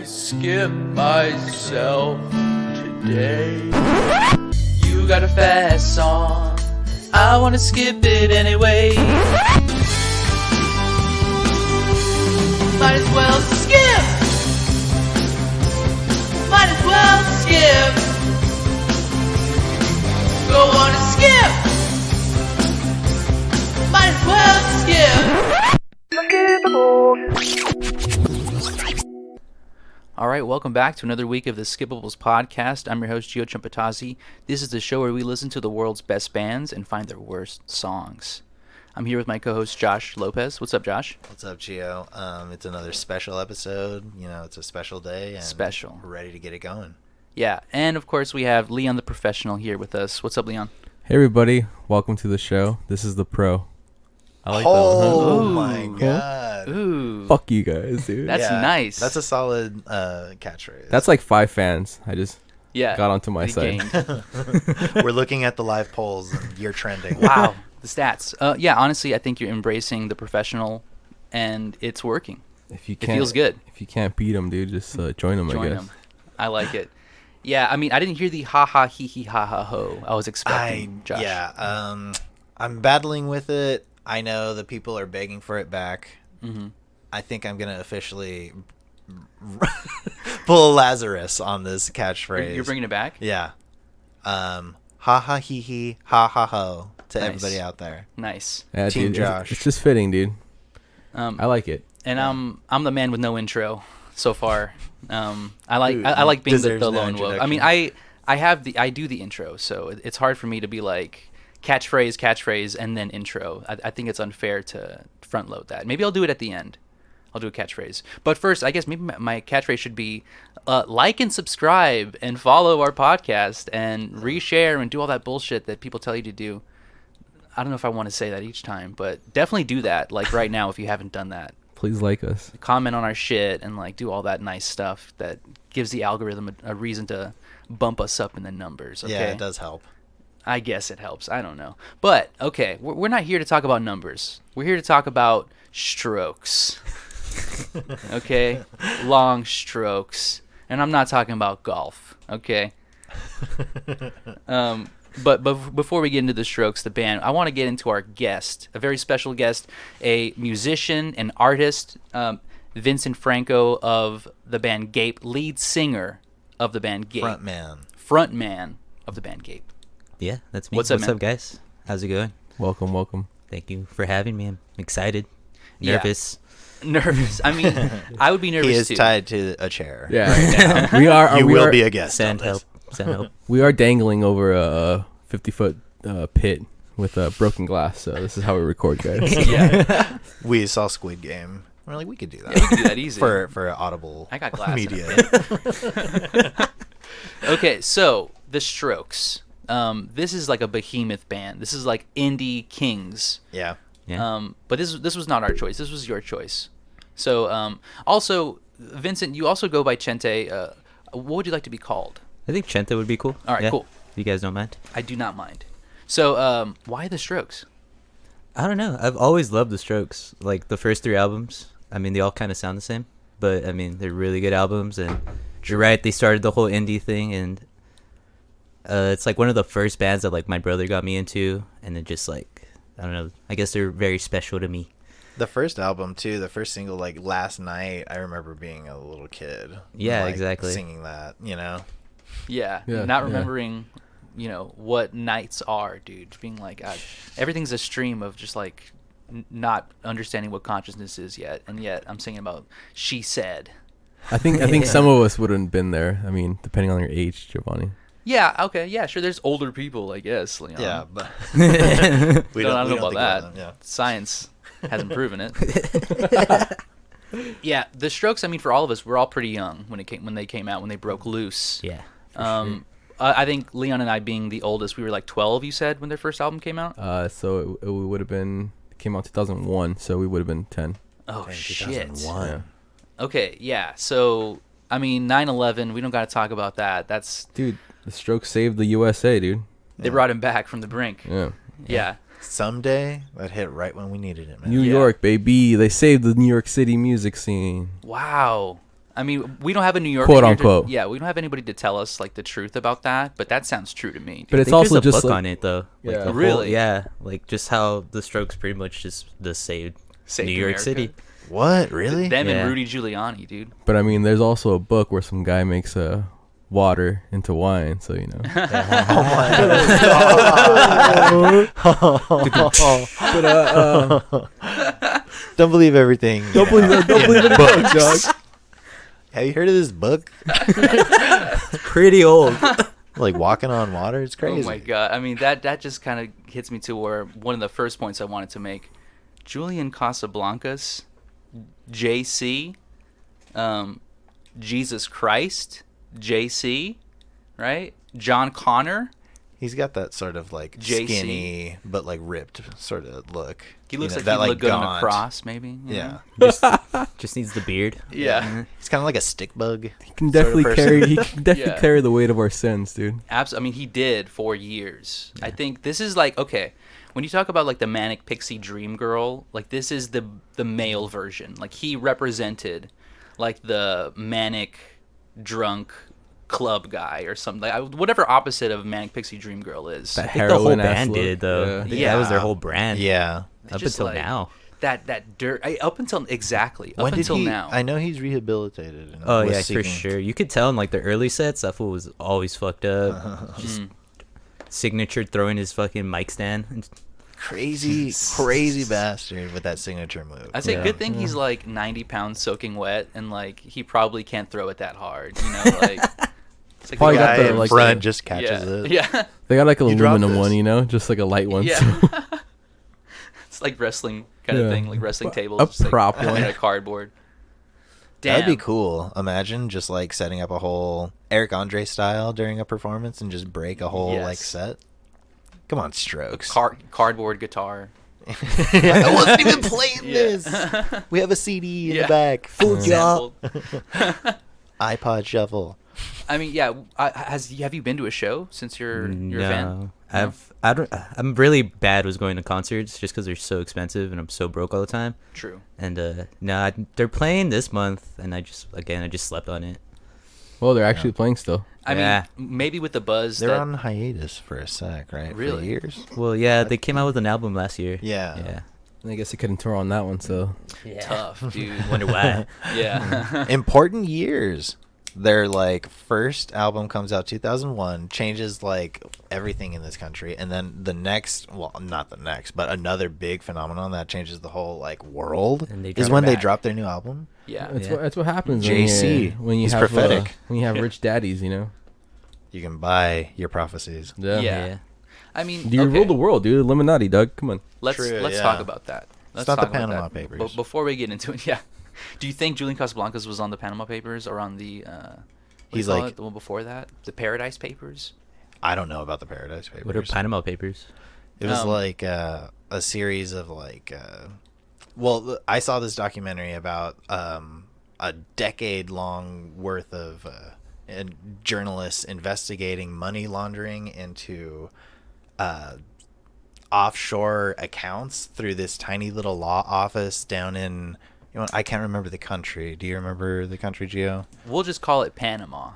I skip myself today. You got a fast song, I wanna skip it anyway. Might as well skip. Might as well skip. Go on and skip. Might as well skip. Alright, welcome back to another week of the Skippables podcast. I'm your host, Gio Josh. This is the show where we listen to the world's best bands and find their worst songs. I'm here with my co-host, Josh Lopez. What's up, Josh? What's up, Gio? It's another special episode. You know, it's a special day. And Special. We're ready to get it going. Yeah, and of course we have Leon the Professional here with us. What's up, Leon? Hey, everybody. Welcome to the show. This is the Pro. I like Oh, that one. my God. Ooh. Fuck you guys, dude. That's nice. That's a solid catchphrase. That's like 5 fans. I just yeah. got onto my He side. gained. We're looking at the live polls, and you're trending. Wow, the stats. Yeah, honestly, I think you're embracing the professional, and it's working. If you It can't, feels good. If you can't beat them, dude, just join them, I Join guess. them. I like it. Yeah, I mean, I didn't hear the ha ha he he ha ha ho. I was expecting, Josh. Yeah, I'm battling with it. I know the people are begging for it back. Mm-hmm. I think I'm going to officially pull Lazarus on this catchphrase. You're bringing it back? Yeah. Ha ha he he ha ha ho to Nice. everybody out there. Nice. Yeah, Team dude, Josh. It's just fitting, dude. I like it. And I'm the man with no intro so far. I like Dude, I like being deserves the no lone wolf. I mean, introduction. I do the intro, so it's hard for me to be like catchphrase, and then intro. I think it's unfair to front load that. Maybe I'll do it at the end. I'll do a catchphrase. But first, I guess maybe my catchphrase should be like and subscribe and follow our podcast and reshare and do all that bullshit that people tell you to do. I don't know if I want to say that each time, but definitely do that like right now if you haven't done that. Please like us. Comment on our shit and like do all that nice stuff that gives the algorithm a reason to bump us up in the numbers. Okay? Yeah, it does help. I guess it helps. I don't know. But, okay, we're not here to talk about numbers. We're here to talk about strokes. Okay? Long strokes. And I'm not talking about golf. Okay? But before we get into the strokes, the band, I want to get into our guest, a very special guest, a musician, an artist, Vincent Franco of the band Gape, lead singer of the band Gape. Frontman of the band Gape. Yeah, that's me. What's up, man? guys? How's it going? Welcome. Thank you for having me. I'm excited. Yeah. Nervous. I mean, I would be nervous He is too. tied to a chair. Yeah, right now. we are. You we will are, be a guest. Send on this. help. Send help. We are dangling over a 50-foot pit with broken glass. So this is how we record, guys. Yeah. We saw Squid Game. We're like, we could do that. Yeah, we can do that easy. for audible I got glass media. in a pit. Okay, so the Strokes. This is like a behemoth band. This is like indie kings. Yeah. Yeah. But this was not our choice. This was your choice. So also, Vincent, you also go by Chente. What would you like to be called? I think Chenta would be cool. All right, cool. You guys don't mind? I do not mind. So why the Strokes? I don't know. I've always loved the Strokes. Like the first 3 albums. I mean, they all kind of sound the same, but I mean, they're really good albums. And you're right, they started the whole indie thing, and it's like one of the first bands that like my brother got me into, and then just like I don't know. I guess they're very special to me. The first album too, the first single, like Last Night, I remember being a little kid. Yeah, like, exactly. Singing that, you know. Yeah, Yeah, not yeah. remembering, what nights are, dude. Being like, everything's a stream of just like not understanding what consciousness is yet, and yet I'm singing about She Said. I think some of us wouldn't have been there. I mean, depending on your age, Giovanni. Yeah, okay, yeah, sure. There's older people, I guess. Leon. Yeah, but I we don't we know don't about think that. them, yeah. Science hasn't proven it. Yeah, the Strokes. I mean, for all of us, we're all pretty young when they came out, when they broke loose. Yeah. I think Leon and I, being the oldest, we were like 12. You said when their first album came out. So it would have been came out 2001. So we would have been 10. Oh Okay, shit. 2001. Yeah. Okay, yeah. So I mean, 9/11. We don't got to talk about that. That's Dude, the Strokes saved the USA, dude. they brought him back from the brink. Yeah. Yeah. Someday that hit right when we needed it, man. New Yeah. York, baby. They saved the New York City music scene. Wow. I mean, we don't have a New Yorker Quote here unquote. yeah, we don't have anybody to tell us like the truth about that, but that sounds true to me. Dude. But I it's think also there's a just book like, on it though. Like Yeah. the whole- Really? yeah, like just how the Strokes pretty much just saved Saved New York America. City. What? Really? Them Yeah. and Rudy Giuliani, dude. but I mean, there's also a book where some guy makes water into wine, so you know. But Don't believe everything. don't believe it, books. dog. Have you heard of this book? Pretty old. Like walking on water? It's crazy. Oh my god! I mean, that just kind of hits me to where one of the first points I wanted to make. Julian Casablancas, JC, Jesus Christ, JC, right? John Connor. He's got that sort of like JC. skinny but like ripped sort of look. He looks You know, like that, he'd look good on a gaunt- cross, maybe. you Yeah. know? Just needs the beard. Yeah. He's kind of like a stick bug. He can definitely person. carry. He can definitely Yeah. carry the weight of our sins, dude. I mean, he did for years. I think this is like, okay, when you talk about like the manic pixie dream girl, like this is the male version. Like he represented like the manic drunk club guy or something. Like, whatever opposite of manic pixie dream girl is. That I think the whole heroin ass band look. did though. Yeah. I think Yeah. that was their whole brand. Yeah. It's Up just until like now. That dirt. Up until exactly. Up When did until he? now. I know he's rehabilitated. And Oh was yeah, for seeking- sure. You could tell in like the early sets, that fool was always fucked up. Just signature throwing his fucking mic stand. And Crazy bastard with that signature move. I say Yeah. good thing he's like 90 pounds soaking wet and like he probably can't throw it that hard. You know, like it's like Probably the got guy the, in like, front the- just catches yeah. it. Yeah. They got like an You dropped aluminum this. one, you know, just like a light one. Yeah. So. It's like wrestling kind of Yeah. thing, like wrestling tables. A just, like, prop made one. out of cardboard. Damn. That'd be cool. Imagine just like setting up a whole Eric Andre style during a performance and just break a whole Yes. like set. Come on, Strokes. Cardboard guitar. I wasn't even playing Yeah. this. We have a CD in Yeah. the back. Full job. Sampled. iPod shuffle. I mean, yeah. Have you been to a show since you're a fan? I'm really bad with going to concerts just because they're so expensive and I'm so broke all the time. True. And they're playing this month, and I just slept on it. Well, they're actually playing still. I Yeah. mean, maybe with the buzz. They're that, on hiatus for a sec, right? Really? For years. Well, yeah, they came out with an album last year. Yeah. Yeah. I guess they couldn't tour on that one, so. tough, dude. Wonder why. Yeah. Important years. Their like first album comes out 2001, changes like everything in this country, and then the next, well, not the next, but another big phenomenon that changes the whole like world And they is drop when it they back. drop their new album. Yeah. That's Yeah. what happens JC, when you he's have prophetic. when you have rich daddies, you know. You can buy your prophecies. Yeah. Yeah. I mean, Do you okay. rule the world, dude? Illuminati, Doug. Come on. Let's True, let's yeah. talk about that. Let's not the talk about Panama that. Papers. But before we get into it, yeah. Do you think Julian Casablancas was on the Panama Papers or on the? He's He's like- the one before that, the Paradise Papers. I don't know about the Paradise Papers. What are Panama Papers? It was Um, like a series of like, well, I saw this documentary about a decade-long worth of journalists investigating money laundering into offshore accounts through this tiny little law office down in. You know, I can't remember the country. Do you remember the country, Gio? We'll just call it Panama.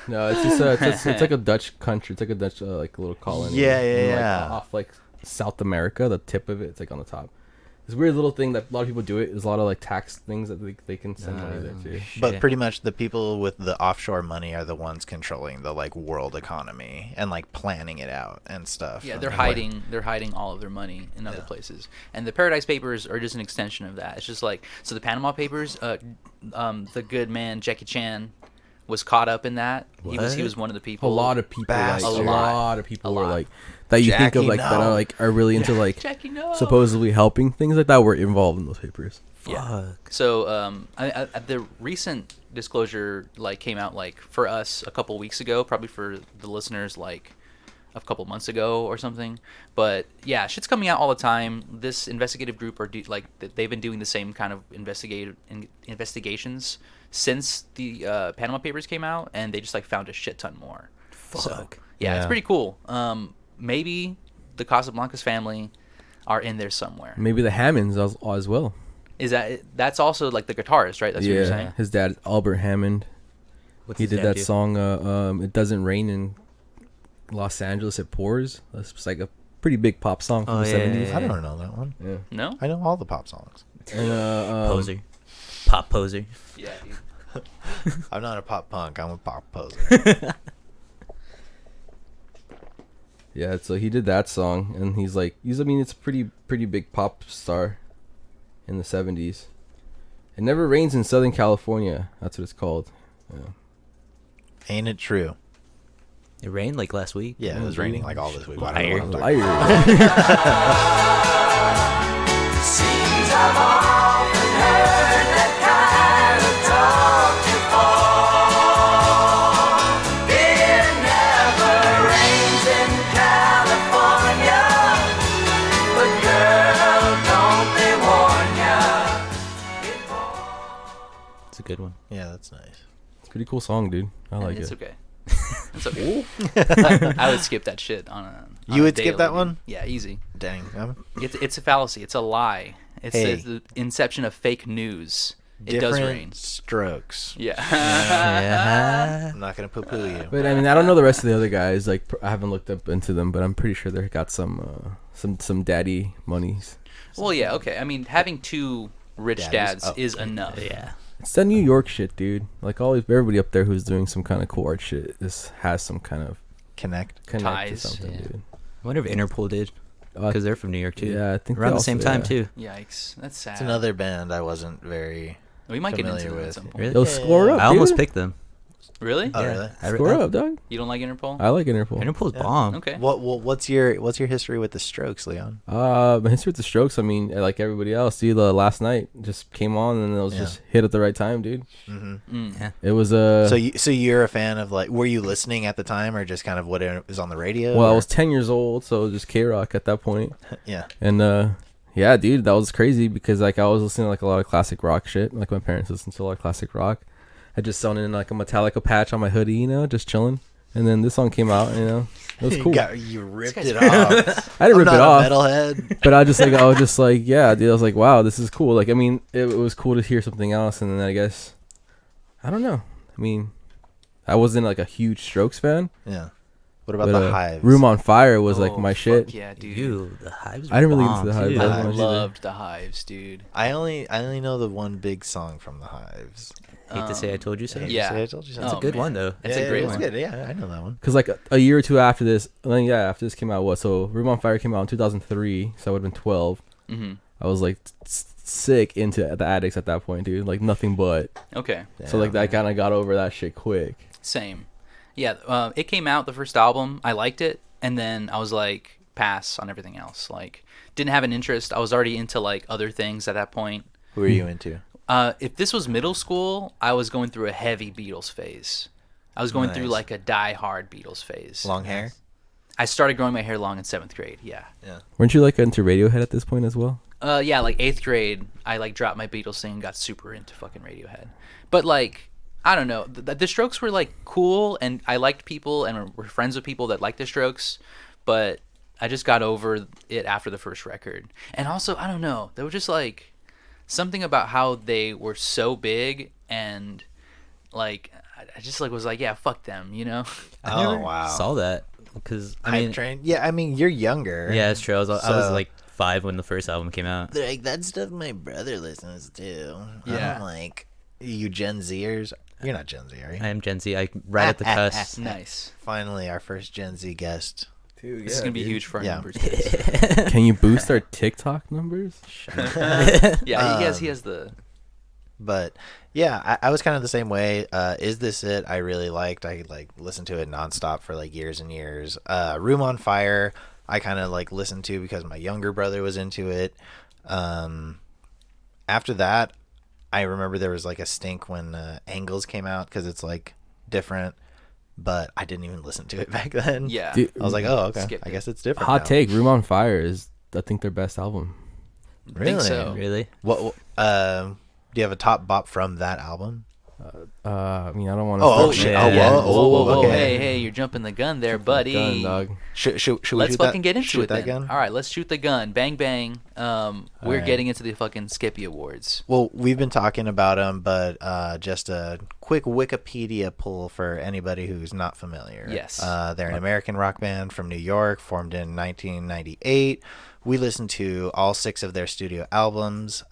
No, it's just it's like a Dutch country. It's like a Dutch like little colony. Yeah, And, yeah. Like, off like South America, the tip of it, it's like on the top. This weird little thing that a lot of people do it. There's a lot of like tax things that they can send money there too. But Shit. pretty much the people with the offshore money are the ones controlling the like world economy and like planning it out and stuff. Yeah, And, they're like, hiding all of their money in other Yeah. places. And the Paradise Papers are just an extension of that. It's just like, so the Panama Papers, the good man Jackie Chan was caught up in that. He What? was one of the A people. lot of people, like, Bastard. a lot of people A were lot. like that. You think of Jackie, like that no. are like are really into like Jackie, no. supposedly helping things like that were involved in those papers. Yeah. Fuck. So the recent disclosure like came out like for us a couple weeks ago, probably for the listeners like a couple months ago or something. But yeah, shit's coming out all the time. This investigative group they've been doing the same kind of investigations since the Panama Papers came out, and they just like found a shit ton more. So, Fuck. yeah, it's Yeah. pretty cool. Maybe the Casablancas family are in there somewhere. Maybe the Hammonds as well. That's also like the guitarist, right? That's what you're Yeah, saying. his dad Albert Hammond. What's He his did dad that do? song. It doesn't rain in Los Angeles. It pours. That's like a pretty big pop song from Oh, the yeah, '70s. yeah, I don't know that one. Yeah. No. I know all the pop songs. And Poser. Pop poser. Yeah. Dude. I'm not a pop punk. I'm a pop poser. yeah, so he did that song, and he's I mean, it's a pretty big pop star in the '70s. It never rains in Southern California. That's what it's called. Yeah. Ain't it true? It rained like last week. Yeah, it was raining like all this week. I don't know what I'm talking Liar. Seems I've often heard that kind of talk before. It never rains in California, but girl, don't they warn ya? It's a good one. about. Yeah, that's nice. It's a pretty cool song, dude. I like It's it. okay. It's okay. I would skip that shit on a. You a would skip daily, that dude. one? Yeah, easy. Dang. It's a fallacy. It's a lie. It's Hey. the inception of fake news. It does Different rain. strokes. Yeah. Yeah. I'm not gonna poo-poo you. But I mean, I don't know the rest of the other guys. Like, I haven't looked up into them, but I'm pretty sure they got some daddy monies. Well, yeah. Okay. I mean, having two rich Daddies. dads Oh. is enough. Yeah. It's that New York shit, dude. Like, everybody up there who's doing some kind of cool art shit has some kind of Connect. connect Ties, to something, yeah. dude. I wonder if Interpol did, because they're from New York too. Yeah, I think around they the same also- time yeah. too. Yikes. That's sad. It's another band I wasn't very. We might get into familiar that at with. some point. Really? Yo, score up, I almost dude. picked them. Really? Oh, Yeah. really? Score up, dog. You don't like Interpol? I like Interpol. Interpol's Yeah. bomb. Okay. What's your history with the Strokes, Leon? My history with the Strokes, I mean, like everybody else, dude, last night just came on and it was just hit at the right time, dude. Mm-hmm. Mm. Yeah. It was So you're a fan of were you listening at the time or just kind of what was on the radio? well, I or- was 10 years old, so it was just K-Rock at that point. yeah. And yeah, dude, that was crazy because like I was listening to like a lot of classic rock shit. Like my parents listened to a lot of classic rock. I just sewn in like a Metallica patch on my hoodie, just chilling. And then this song came out, it was cool. You ripped guy's it off. I didn't rip it I'm off, not a metalhead. but I was just like, yeah, dude. I was like, wow, this is cool. Like, I mean, it was cool to hear something else, and then I guess, I don't know. I mean, I wasn't like a huge Strokes fan. Yeah. What about But, the Hives? Room on Fire was like Oh, my fuck shit. Yeah, dude. You, the Hives. I didn't really bomb, get into the too. Hives. I much either. loved the Hives, dude. I only know the one big song from the Hives. Hate to say I told you so. Hate to Yeah. say I told you so. That's Oh, a good man. one though. It's a great it's one. good. Yeah, I know that one. Cause like a year or two after this, after this came out, so Room on Fire came out in 2003, so I would have been 12. Mm-hmm. I was like sick into the Addicts at that point, dude. Like nothing but. Okay. So like I kind of got over that shit quick. Same. Yeah, it came out, the first album. I liked it, and then I was like, pass on everything else. Like, didn't have an interest. I was already into like other things at that point. Who are you into? If this was middle school, I was going through a heavy Beatles phase. I was going through Nice. like a die-hard Beatles phase. Long hair? I started growing my hair long in 7th grade, yeah. Yeah. Weren't you like into Radiohead at this point as well? Yeah, like 8th grade, I like dropped my Beatles thing and got super into fucking Radiohead. But like, I don't know, the Strokes were like cool, and I liked people and were friends with people that liked the Strokes, but I just got over it after the first record. And also, I don't know, they were just like something about how they were so big, and like I just like was like, yeah, fuck them, I Oh, never wow. Saw that because I Hype mean, train? Yeah, I mean, you're younger. yeah, it's true. I was So- like 5 when the first album came out. They're like, that stuff my brother listens to. Yeah. I'm like, you Gen Zers? You're not Gen Z, are you? I am Gen Z. I right at the cusp. Nice. Finally, our first Gen Z guest. This is gonna be huge for our Yeah. numbers. Can you boost our TikTok numbers? Yeah, he has the. But yeah, I was kind of the same way. Is This It? I really liked. I like listened to it nonstop for like years and years. Room on Fire, I kind of like listened to because my younger brother was into it. After that, I remember there was like a stink when Angles came out because it's like different. But I didn't even listen to it back then. Yeah. Dude, I was like, oh, okay. Skipped I it. guess it's different. hot now. take, Room on Fire is I think their best album. Really? Think so. Really? What? Do you have a top bop from that album? I mean, I don't want to. Oh, shit. Yeah. Whoa, Okay. hey, you're jumping the gun there, buddy. Gun, dog. Should we Let's shoot fucking that, get into shoot it that then. gun? All right, let's shoot the gun. Bang, bang. We're right. getting into the fucking Skippy Awards. Well, we've been talking about them, but just a quick Wikipedia pull for anybody who's not familiar. Yes. They're an American rock band from New York, formed in 1998. We listened to all 6 of their studio albums.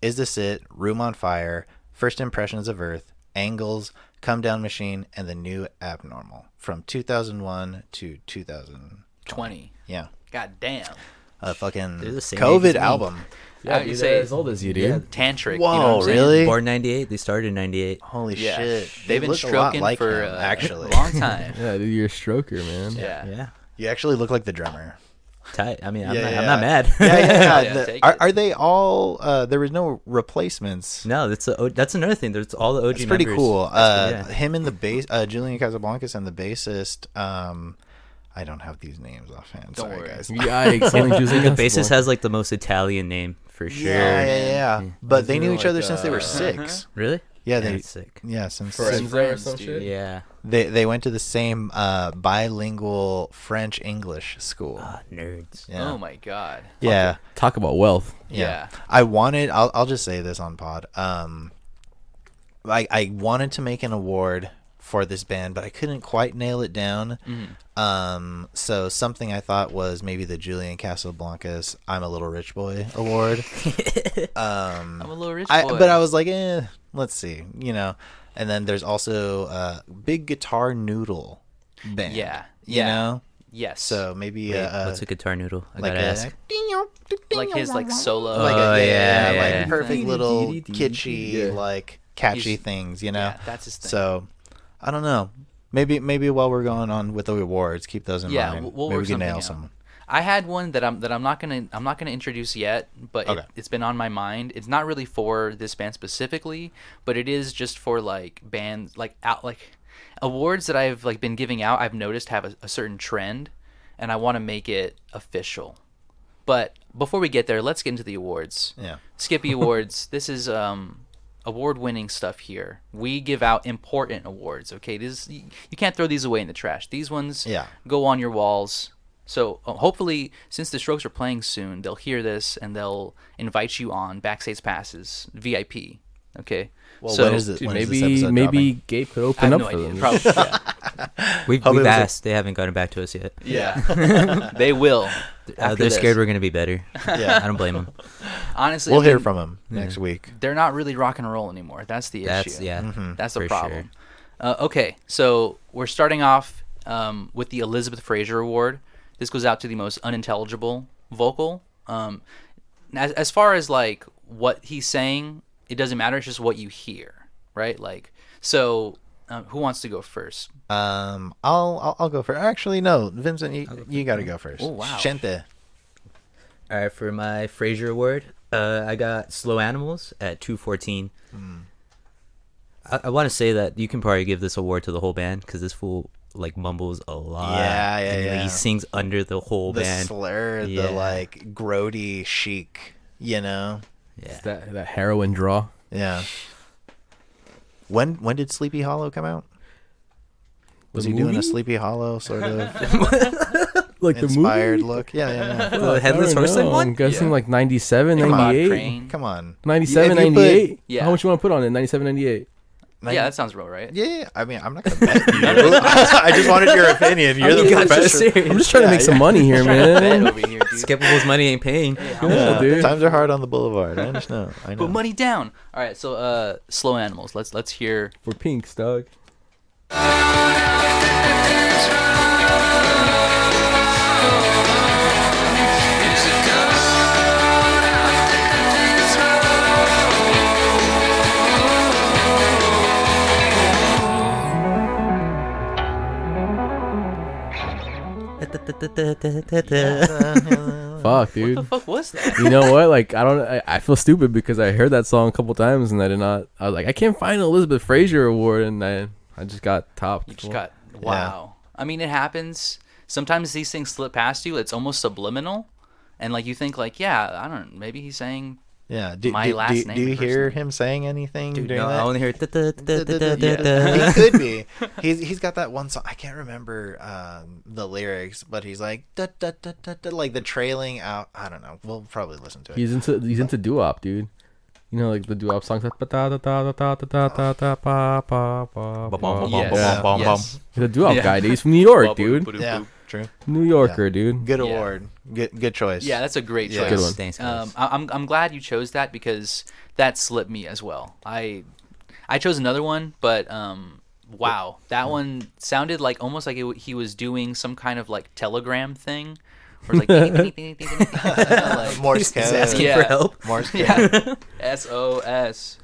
Is This It? Room on Fire, First Impressions of Earth, Angles, Come Down Machine, and The New Abnormal from 2001 to 2020. 20. Yeah. God damn. A fucking They're the same age COVID as me. album. Yeah, you say as old as you, dude. tantric. Whoa, you know what I'm saying? really? Born 98. They started in 98. Holy Yeah. shit. They've been look a lot stroking like for him, actually. a long time. Yeah, dude, you're a stroker, man. Yeah. Yeah. You actually look like the drummer. Tight. I mean, I'm, Yeah, not, yeah. I'm not mad. Yeah, yeah. Yeah, take are, it. are they all? There was no replacements. No, that's another thing. There's all the OG It's pretty members. cool. Yeah. Him and the bass, Julian Casablancas and the bassist. I don't have these names offhand. Don't Sorry, worry. guys. Yikes! Only choosing The us bassist one. has like the most Italian name for sure. Yeah. But they Isn't knew it each like, other since they were uh, 6. Really? Yeah, That's they. sick. Yeah, since Forenza or friends, some dude. shit. Yeah. they went to the same bilingual French English school. Ah, nerds. Yeah. Oh my god. Yeah. Talk about wealth. Yeah. I wanted. I'll just say this on pod. I wanted to make an award for this band, but I couldn't quite nail it down. So something I thought was maybe the Julian Casablancas "I'm a Little Rich Boy" award. I'm a little rich boy. But I was like, let's see, And then there's also Big Guitar Noodle band. Yeah. You Yeah. know. Yes. So maybe Wait, what's a guitar noodle? I like gotta a ask. like his like solo. like Oh, a, yeah, like yeah. perfect little kitschy, Yeah. like catchy He's- things, Yeah, that's his thing. So, I don't know. Maybe while we're going on with the awards, keep those in Yeah, mind. we'll Maybe work we can something nail out. some. I had one that I'm not gonna introduce yet, but Okay. it's been on my mind. It's not really for this band specifically, but it is just for like bands like awards that I've like been giving out. I've noticed have a certain trend, and I want to make it official. But before we get there, let's get into the awards. Yeah. Skippy Awards. This is award-winning stuff here. We give out important awards. Okay, you can't throw these away in the trash. These ones Yeah. go on your walls. So hopefully, since the Strokes are playing soon, they'll hear this and they'll invite you on backstage passes, VIP. Okay. Well, so when is it? Dude, when is this maybe episode maybe Gabe could I open have up no for idea. them. Probably. Yeah. We've Hope it was a- asked. They haven't gotten back to us yet. Yeah. They will. after They're this. scared we're gonna be better. Yeah. I don't blame them. Honestly, We'll I hear mean, from him next week. They're not really rock and roll anymore. That's the That's issue. yeah. That's the for problem. sure. Okay, so we're starting off with the Elizabeth Fraser Award. This goes out to the most unintelligible vocal. As far as like what he's saying, it doesn't matter. It's just what you hear, right? Like, so who wants to go first? I'll go first. Actually, no, Vincent, you got to go first. Oh, wow. Shente. All right, for my Fraser Award, I got Slow Animals at 214. I want to say that you can probably give this award to the whole band because this fool like mumbles a lot. Yeah, and, yeah. He sings under the whole The band. slur, the Yeah. like grody chic, Yeah. That heroin draw. Yeah. When did Sleepy Hollow come out? Was The he doing a movie? Sleepy Hollow sort of Like inspired the movie. look? Yeah. The Headless I don't Horseman know. one? I'm guessing Yeah. like 97, Come on, 98. Crane. Come on. 97, If you put- 98. Yeah. How much you want to put on it? 97, 98. Yeah, that sounds real, right? Yeah. I mean, I'm not gonna bet you. I just wanted your opinion. You're the God, you're professional. serious. I'm just trying to make some money here, Bet man. over here, dude. Skipable's money ain't paying. Yeah, dude. Times are hard on the boulevard. I understand. I know. Put money down. All right, so Slow Animals. Let's hear. For pinks, dog. Fuck, dude. What the fuck was that? You know what? Like, I feel stupid because I heard that song a couple times and I did not. I was like, I can't find an Elizabeth Fraser award, and I just got topped. You just got wow. I mean, it happens. Sometimes these things slip past you. It's almost subliminal, and like you think, like, yeah, I don't know, maybe he's saying Yeah. My last name Do you hear impersonate. him saying anything Dude, during no, that? I only hear He could be. He's got that one song. I can't remember the lyrics, but he's like like the trailing out. I don't know. We'll probably listen to it. He's into doo-wop, dude. You know, like the doo-wop songs. Like, Yes. He's a doo-wop Yeah. guy, dude. He's from New York, dude. Yeah, true. New Yorker, dude. Good Yeah. award. Good choice. Yeah, that's a great Yeah. choice. Good one. Thanks, guys. I'm glad you chose that because that slipped me as well. I chose another one, but wow, that one sounded like almost like he was doing some kind of like telegram thing, or like, like Morse He's code. asking Yeah. for help. Morse code. yeah, SOS.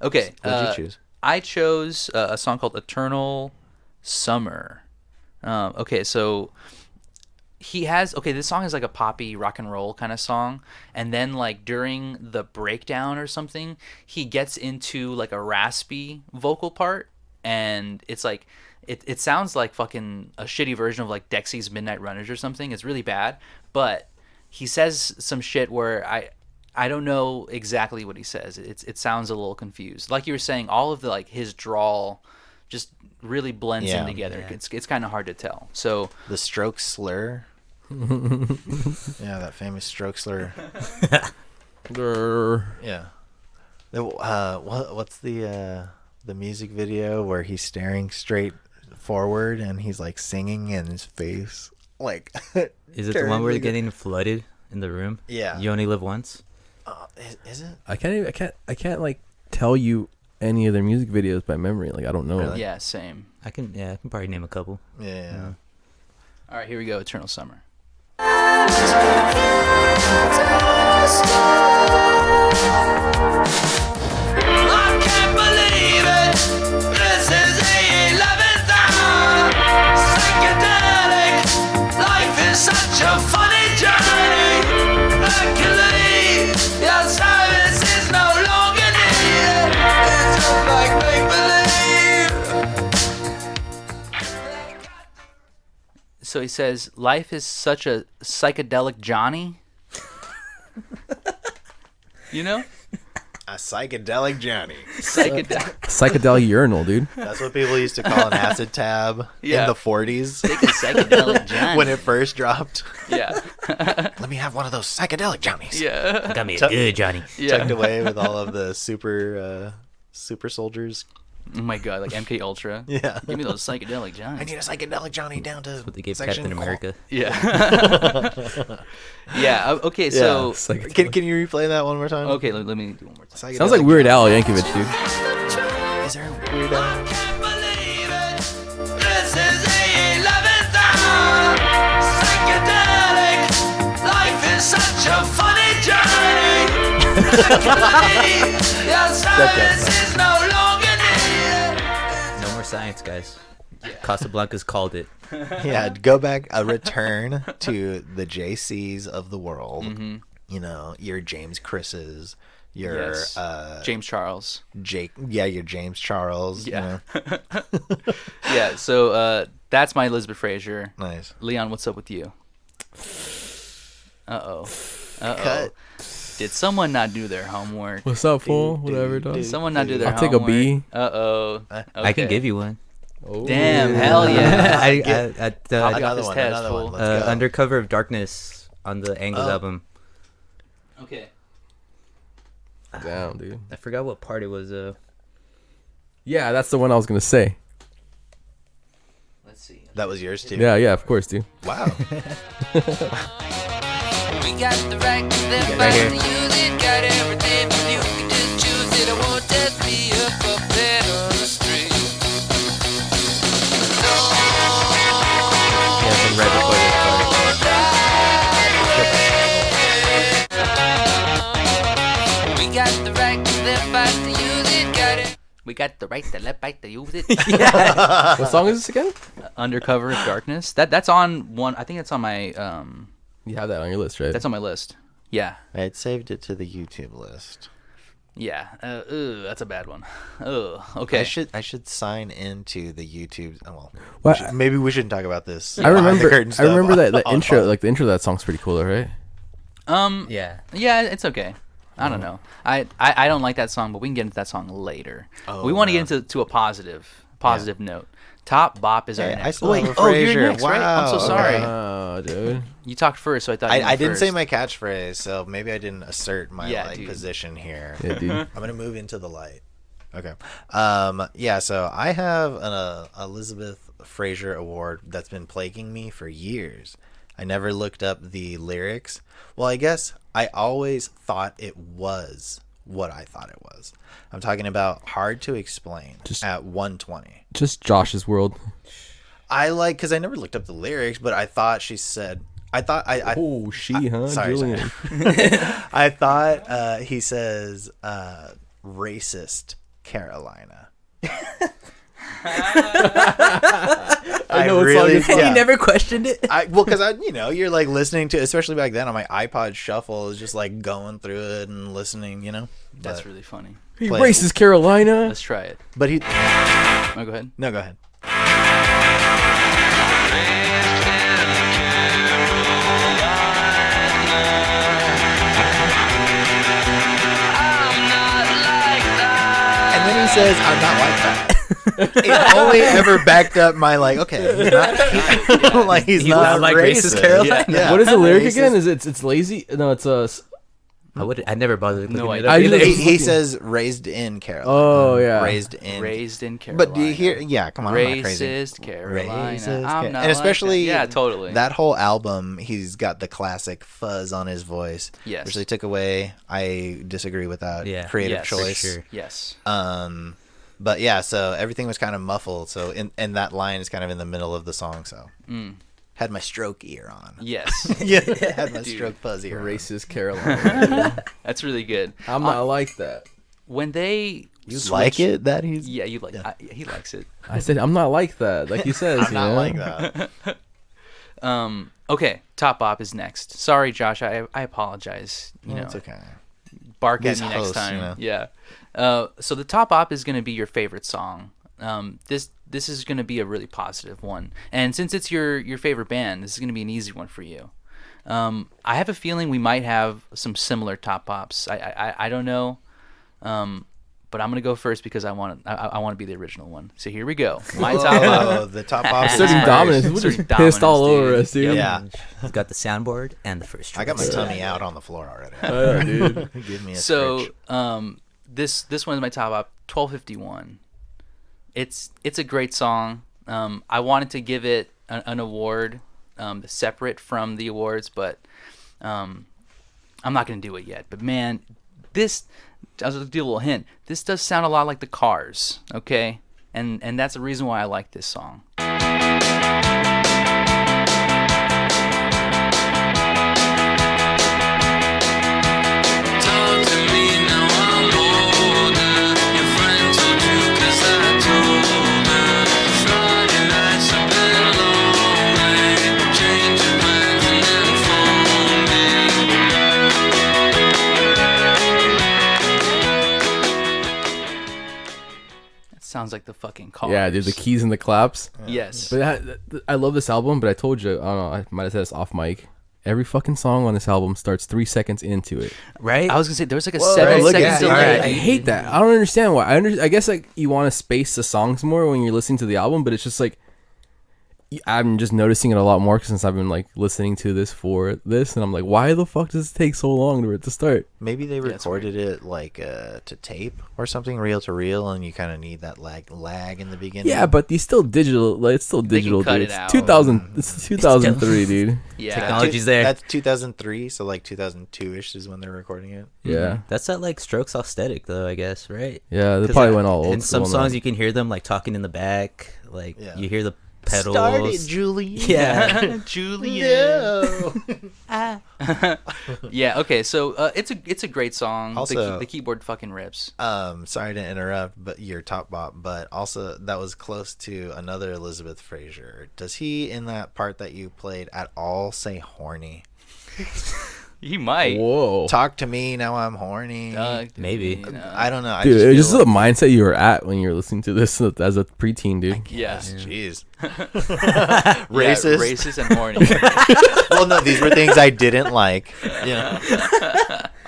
Okay, What'd you choose? I chose a song called "Eternal Summer." Okay, so this song is like a poppy rock and roll kind of song, and then like during the breakdown or something, he gets into like a raspy vocal part, and it's like it sounds like fucking a shitty version of like Dexy's Midnight Runners or something. It's really bad, but he says some shit where I don't know exactly what he says. It sounds a little confused. Like you were saying, all of the like his drawl just really blends in Yeah. together. Yeah. It's kind of hard to tell. So The stroke slur. Yeah, that famous stroke slur. Yeah. What's the music video where he's staring straight forward and he's like singing in his face? Like, Is it the one where terribly they're getting flooded in the room? Yeah. You only live once. Is it? I can't like tell you any of their music videos by memory. Like I don't know. Really? yeah, same. I can probably name a couple. Yeah. All right, here we go. Eternal Summer. I can't believe it. This is the 11th hour. Psychedelic. Life is such a funny journey. Luckily, your service is no longer needed. It's just like make believe. So he says, "Life is such a psychedelic Johnny." You know, A psychedelic Johnny. psychedelic. Psychedelic urinal, dude. That's what people used to call an acid tab Yeah. in the 40s Take a psychedelic Johnny. when it first dropped. Yeah, Let me have one of those psychedelic Johnnies. yeah, Got me a Tuck- good Johnny. yeah. Tucked away with all of the super soldiers. Oh my god, like MK Ultra. Yeah. Give me those psychedelic I Johnnies. need a psychedelic Johnny down to What they gave section Captain America. Yeah. Yeah. Okay. So. Psychedelic. Can you replay that one more time? Okay. Let me do one more time. Sounds like Weird Al Yankovic, dude. Is there a Weird Al? Can't believe it. This is the 11th hour. Psychedelic. Life is such a funny journey. Luckily, your service is no longer needed. No more science, guys. Casablanca's called it. Yeah, go back, a return to the JCs of the world. Mm-hmm. You know, your James Chris's, your Yes. James Charles. your James Charles. Yeah. You know? Yeah. So that's my Elizabeth Fraser. Nice. Leon, what's up with you? Uh-oh. Cut. Did someone not do their homework? What's up, fool? Dude, Whatever, dude, dog. Did someone not do their I'll take a homework? B. Uh-oh. I can give you one. Oh. Damn, hell yeah. I got Another this one. test, Another fool. one. Let's go. Undercover of Darkness on the Angles Oh. album. Okay. Damn, dude. I forgot what part it was. Yeah, that's the one I was gonna say. Let's see. That was yours too. Yeah, of course, dude. Wow. We got the right to live Right right here. to use it. Got everything, but you can just choose it. I won't just be a puppet on the street. Yeah, from right before this part. We got the right to live right to use it. Got it. We got the right to let bite to use it. What song is this again? Undercover of Darkness. That's on one. I think that's on my You have that on your list, right? that's on my list. Yeah. I had saved it to the YouTube list. Yeah. That's a bad one. Okay. I should sign into the YouTube. Oh, well, What? maybe we shouldn't talk about this. I behind the remember. curtain I stuff remember that the on- intro, like the intro of that song's pretty cool, though, right? Yeah. Yeah, it's okay. I don't know. I don't like that song, but we can get into that song later. Oh, we want to man. get into a positive note. Top bop is our Hey, I next. still Wait, have a oh, you're Frasier. next, right? I'm so Wow, sorry. okay. Oh, dude. You talked first, so I thought you I went didn't say first. my catchphrase, so maybe I didn't assert my Yeah, dude. position here. Yeah, dude. I'm gonna move into the light. Okay. Yeah. So I have an Elizabeth Fraser Award that's been plaguing me for years. I never looked up the lyrics. Well, I guess I always thought it was what I thought it was. I'm talking about Hard to Explain at 120. Just Josh's world. Because I never looked up the lyrics, but I thought she said. Oh, huh? Sorry. Julian. I thought he says racist Carolina. I know what song you're talking You never questioned it. Because you're like listening to, especially back then on my iPod Shuffle, is just like going through it and listening, That's But- really funny. He Play. racist Carolina. Let's try it. But he. Oh, go ahead. No, go ahead. And then he says, "I'm not like that." It only ever backed up my okay, he's not like he's not like racist. racist Carolina. Yeah. What is the lyric Racist. again? Is it's lazy? No, it's I never bothered looking No it idea. up. I either. just- He says raised in Carolina. Oh, yeah. Raised in. Raised in Carolina. But do you hear? Yeah, come on, I'm not crazy. Racist Carolina. Racist I'm Ca- not and especially like that. Yeah, totally. that whole album, he's got the classic fuzz on his voice, Yes. which they took away. I disagree with that Yeah. creative Yes, choice. for sure. Yes. But yeah, so everything was kind of muffled. So and that line is kind of in the middle of the song. So had my stroke ear on. Yes. Yeah, had my Dude. stroke fuzz ear on. racist Carolina. That's really good. I'm not like that. When they You switch- like it that he's? Yeah, you like. He likes it. I said I'm not like that. Like you said, I'm not like that. Okay, Top Bop is next. Sorry, Josh. I apologize. You know, It's okay. bark at These me hosts, next time. you know. Yeah. So the Top Bop is going to be your favorite song. This is going to be a really positive one, and since it's your favorite band, this is going to be an easy one for you. I have a feeling we might have some similar Top Bops. I don't know, but I'm going to go first because I want to be the original one. So here we go. My Top Bop. Oh, the top off. Asserting dominance. We're Asserting just pissed all dominance, over dude. us, dude. Yeah, He's got the soundboard and the first. I got my choice. tummy out on the floor already. Dude. Give me a So stretch. this one is my Top Bop. 1251. It's a great song. I wanted to give it an award separate from the awards, but I'm not going to do it yet. But man, this, I was going to do a little hint. This does sound a lot like the Cars, okay? And that's the reason why I like this song. Talk to me now, I'm older. Your friend told you 'cause I told her. Friday nights have been lonely. Change your plans and then phone me. It sounds like the fucking Cars. Yeah, dude, the keys and the claps. Yes. But I love this album, but I told you, I don't know, I might have said this off mic. Every fucking song on this album starts 3 seconds into it. Right? I was going to say, there was like a Whoa, 7 look second at- delay. alright. I hate that. I don't understand why. I guess like you want to space the songs more when you're listening to the album, but it's just like I'm just noticing it a lot more since I've been like listening to this for this, and I'm like, why the fuck does it take so long for it to start? Maybe they it's recorded it to tape or something, reel to reel, and you kind of need that lag in the beginning. Yeah, but these still digital. Like it's still They can digital, cut dude. it out. It's 2000. It's 2003, dude. Yeah. Technology's there. That's 2003, so like 2002ish is when they're recording it. Yeah, That's that like Strokes aesthetic though, I guess, right? yeah. They 'Cause probably went all old. In some school on songs, that. you can hear them like talking in the back, like Yeah. you hear the pedals. Start it, Julie. Yeah. Julian. No. Yeah. Okay. So it's a great song. Also- the keyboard fucking rips. Sorry to interrupt, but your top bop, but also that was close to another Elizabeth Fraser. Does he in that part that you played at all say horny? He might. Whoa, Talk to me now, I'm horny. Maybe. You know. I don't know. I dude, just it's feel just the like- mindset you were at when you were listening to this as a preteen, dude. Yeah. Jeez. Yeah, Racist. racist and horny. Well, no, these were things I didn't like. You know.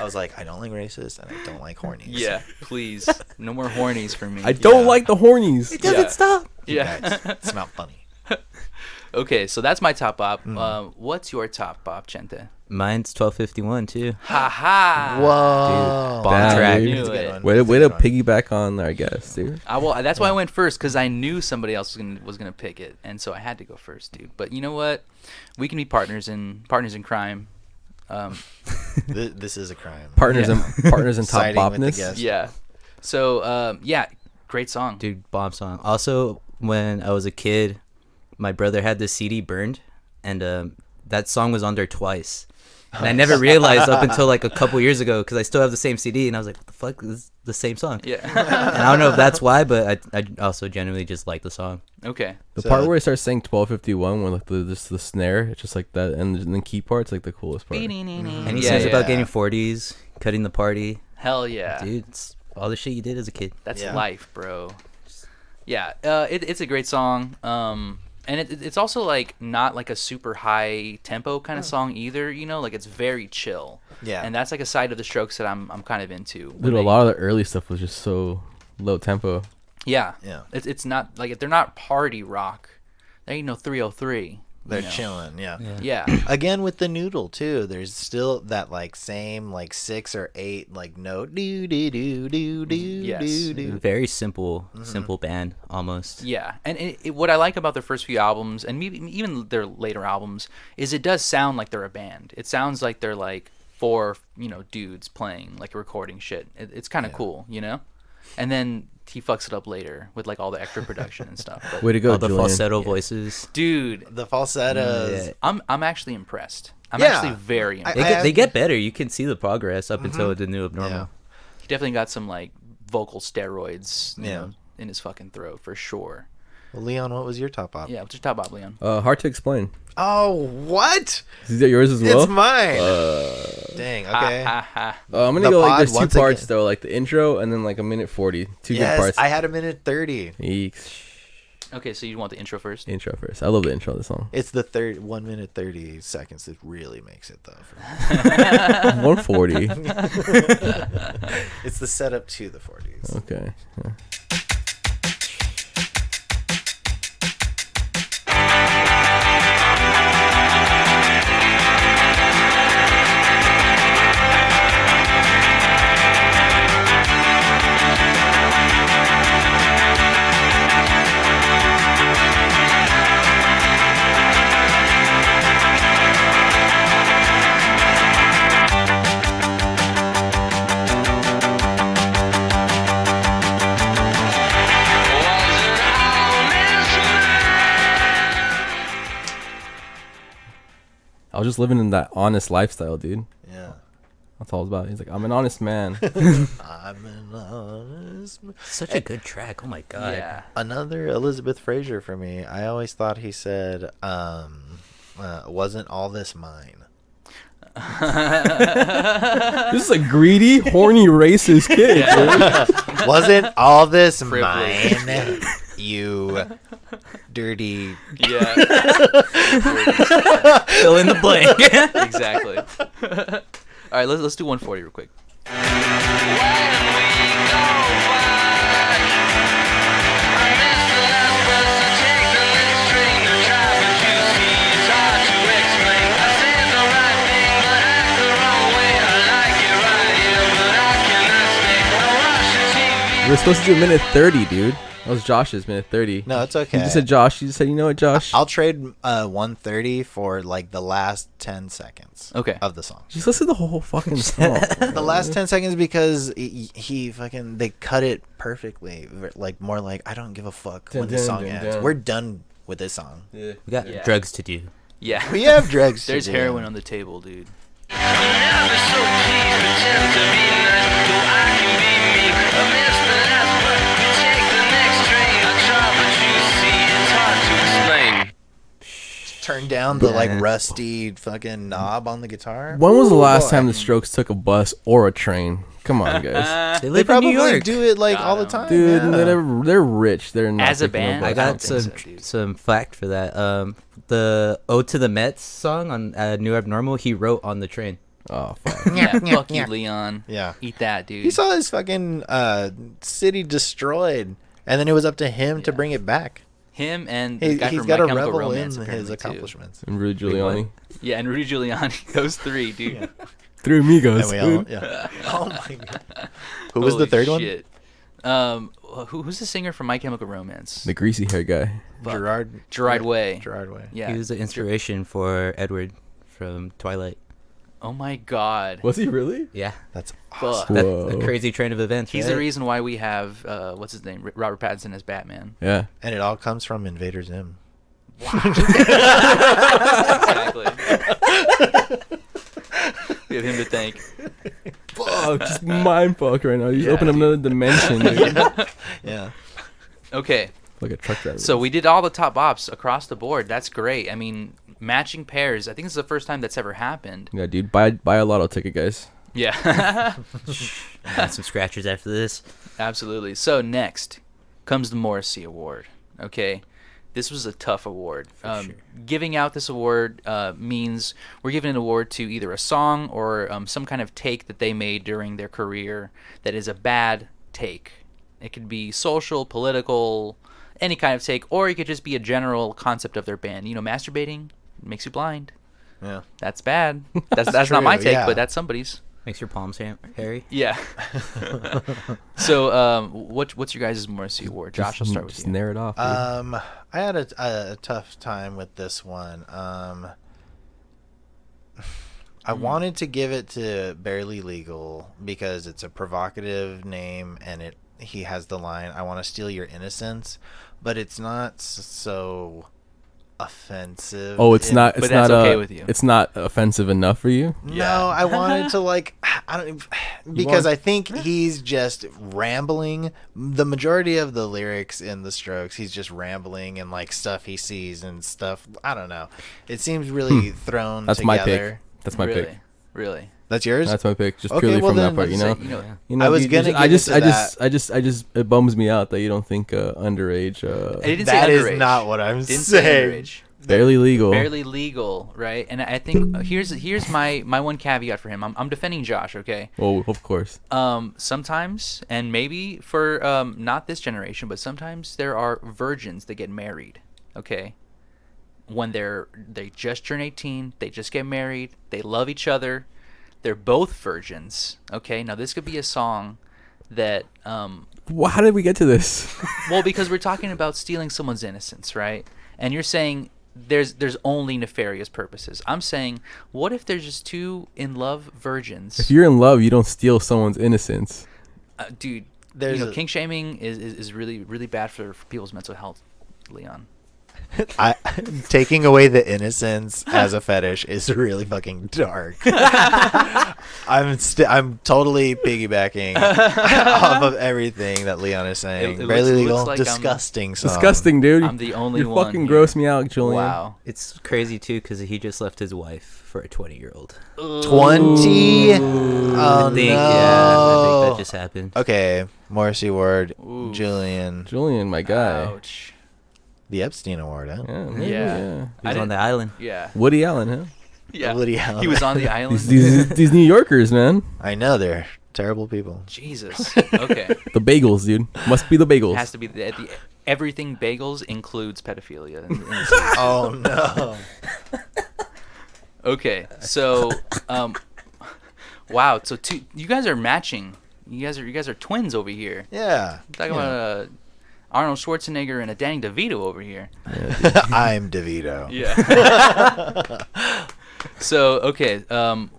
was like, I don't like racist and I don't like hornies. Yeah, please, no more hornies for me. I don't Yeah. like the hornies. It doesn't Yeah. stop. You Yeah. guys, it's not funny. Okay, so that's my top bop. Mm. What's your top bop, Chente? Mine's 1251 too. Ha ha. Whoa. Bomb Damn, track. dude. Knew That's a good it. one. Way That's a to good one. piggyback on our guest, dude. Well, that's why I went first, because I knew somebody else was gonna pick it, and so I had to go first, dude. But you know what? We can be partners in crime. This is a crime. Partners Yeah. in partners in top Siding with the bopness. guest. Yeah. So yeah, great song. Dude, bomb song. Also, when I was a kid, my brother had the CD burned, and that song was on there twice. And I never realized up until like a couple years ago, because I still have the same CD, and I was like, what the fuck? This is the same song. Yeah. And I don't know if that's why, but I also genuinely just like the song. Okay. The So- part where it starts saying 1251 when like just the snare, it's just like that, and the key part's like the coolest part. And he Yeah, sings about yeah. getting 40s, cutting the party. Hell yeah. Dude, it's all the shit you did as a kid. That's Yeah. life, bro. Yeah, it's a great song. And it's also like not like a super high tempo kind of song either. You know, like it's very chill. Yeah. And that's like a side of the Strokes that I'm kind of into. when Dude, a they- lot of the early stuff was just so low tempo. Yeah. Yeah. It's not like they're not party rock. There ain't no 303. They're you know. chilling, yeah. Yeah. Again with the noodle too. There's still that like same like 6 or 8 like note do do do do do Yes. do do. Very simple band almost. Yeah, and what I like about their first few albums, and maybe even their later albums, is it does sound like they're a band. It sounds like they're like four, dudes playing, like recording shit. It's kind of cool, And then he fucks it up later with like all the extra production and stuff. But, Way to go, All the Julian. falsetto voices. dude, The falsettos. Yeah. I'm actually impressed. I'm Yeah. actually very I- impressed. They get better. You can see the progress up until the new abnormal. Yeah. He definitely got some like vocal steroids, you Yeah. know, in his fucking throat for sure. Well, Leon, what was your top op? Yeah, what's your top, Bob Leon? Hard to explain. Oh, what? Is that yours as well? It's mine. Dang, okay. Ha, ha. I'm gonna The go like pod there's two once parts again. though, like the intro and then like a minute 40. Two good Yes, parts. I had a minute 30. Eeks. Okay, so you want the intro first? Intro first. I love the intro of the song. It's the 1 minute 30 seconds that really makes it though. 140. It's the setup to the 40s. Okay. Yeah. I was just living in that honest lifestyle, dude. Yeah. That's all it's about. He's like, I'm an honest man. I'm an honest man. Such a good track. Oh my god. Yeah. Another Elizabeth Fraser for me. I always thought he said, wasn't all this mine? This is a greedy, horny, racist kid, dude. Wasn't all this Privilege. mine? You dirty. Yeah, Fill in the blank. exactly. All right, let's do 140 real quick. We're supposed to do a minute 30, dude. That was Josh's minute 30. No, it's okay. You just said Josh. You just said, you know what, Josh? I'll trade 130 for like the last 10 seconds Okay. of the song. Just listen to the whole fucking song. The last 10 seconds because he fucking they cut it perfectly. Like more like I don't give a fuck when this song ends. We're done with this song. We got Yeah. drugs to do. Yeah. We have drugs. There's to do. heroin on the table, dude. Turn down the like rusty fucking knob on the guitar. When was the Ooh, last boy. time the Strokes took a bus or a train? Come on, guys. They They live in probably New York. do it like Got all the 'em. time, Dude, yeah. they're rich. They're not As a taking band, bus. I got don't think some so, dude. some fact for that. The "Ode to the Mets" song on New Abnormal he wrote on the train. Oh fuck. Yeah, fuck you, Leon. Yeah. Eat that, dude. He saw his fucking city destroyed, and then it was up to him to Yeah. bring it back. Him and the He, guy he's from got My to Chemical revel Romance in his apparently, too. accomplishments. And Rudy Giuliani. Yeah, and Rudy Giuliani. Those three, dude. Three amigos. And we all, dude. yeah. Oh my god. Who was the Holy third one? shit. Who's the singer from My Chemical Romance? The greasy hair guy. Fuck. Gerard Way. Gerard Way. Yeah. He was the inspiration for Edward from Twilight. Oh my god. Was he really? Yeah. That's Fuck. That's Whoa. a crazy train of events. He's right? the reason why we have what's his name, Robert Pattinson as Batman. Yeah. And it all comes from Invader Zim. Exactly. We have him to thank. Fuck, just mind fuck right now. You Yeah, open up dude. another dimension, dude. Yeah. Okay, Like a truck driver. so we did all the top ops across the board. That's great. I mean, matching pairs. I think this is the first time that's ever happened. Yeah, dude. Buy a lotto ticket, guys. Yeah. Got some scratchers after this. Absolutely. So next comes the Morrissey Award. Okay, this was a tough award. sure. Giving out this award means we're giving an award to either a song or some kind of take that they made during their career that is a bad take. It could be social, political, any kind of take, or it could just be a general concept of their band. You know, masturbating makes you blind. Yeah. That's bad. That's not my true, take, yeah. but that's somebody's. Makes your palms hairy. Yeah. So, what's your guys' Morrissey Award? Josh, I'll start with just you. narrow it off. Dude. I had a tough time with this one. I wanted to give it to Barely Legal because it's a provocative name and he has the line, "I want to steal your innocence," but it's not so offensive. Oh, it's not. It's but that's not. okay with you. It's not offensive enough for you. No, Yeah. I wanted to I don't because want- I think he's just rambling. The majority of the lyrics in the Strokes, he's just rambling and like stuff he sees and stuff. I don't know. It seems really thrown That's my together. pick. That's my really, pick. really. That's yours. That's my pick. Just Okay, purely well from that then part, you know. So, you know, You know, I was dude, gonna I give just, it to I just, it bums me out that you don't think underage, I didn't That say is underage. not what I'm Didn't say saying. underage. barely legal. Barely legal, right? And I think here's my one caveat for him. I'm defending Josh, okay? Well, of course. Sometimes, and maybe for not this generation, but sometimes there are virgins that get married, okay? When they just turn 18, they just get married, they love each other, they're both virgins, okay? Now this could be a song that How did we get to this? well, because we're talking about stealing someone's innocence, right? And you're saying there's only nefarious purposes. I'm saying, what if there's just two in love virgins? If you're in love, you don't steal someone's innocence. Dude, There's you know, a- kink shaming is really, really bad for people's mental health, Leon. Taking away the innocence as a fetish is really fucking dark. I'm totally piggybacking off of everything that Leon is saying. It Barely looks Legal, like I'm- disgusting song. Disgusting, dude. I'm the only you one fucking here. gross me out, Julian. Wow. It's crazy too because he just left his wife for a 20-year-old. 20. Oh I think, no. yeah, I think that just happened. Okay, Morrissey Award, Ooh. Julian, Julian, my guy. Ouch. the Epstein Award, huh? Yeah, maybe, Yeah. yeah. He I was on didn't- the island. Yeah. Woody Allen, huh? Yeah. Woody Allen. He was on the island. These New Yorkers, man. I know they're terrible people. Jesus. Okay. The bagels, dude. Must be the bagels. It has to be the everything bagels includes pedophilia. Oh no. Okay, so wow, so you guys are matching. You guys are twins over here. Yeah. Talking about Arnold Schwarzenegger and a Danny DeVito over here. I'm DeVito. Yeah. So okay,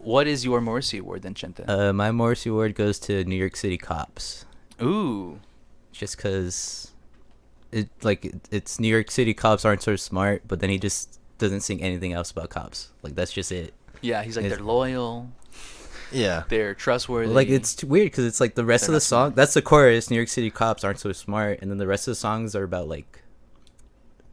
what is your Morrissey Award then, Chenta? My Morrissey Award goes to New York City Cops. Ooh. Just because it's New York City cops aren't so smart, but then he just doesn't sing anything else about cops. Like, that's just it. Yeah, he's like It's- they're loyal, Yeah. they're trustworthy. Like, it's weird because it's like the rest They're of the not song, smart. that's the chorus, New York City cops aren't so smart, and then the rest of the songs are about like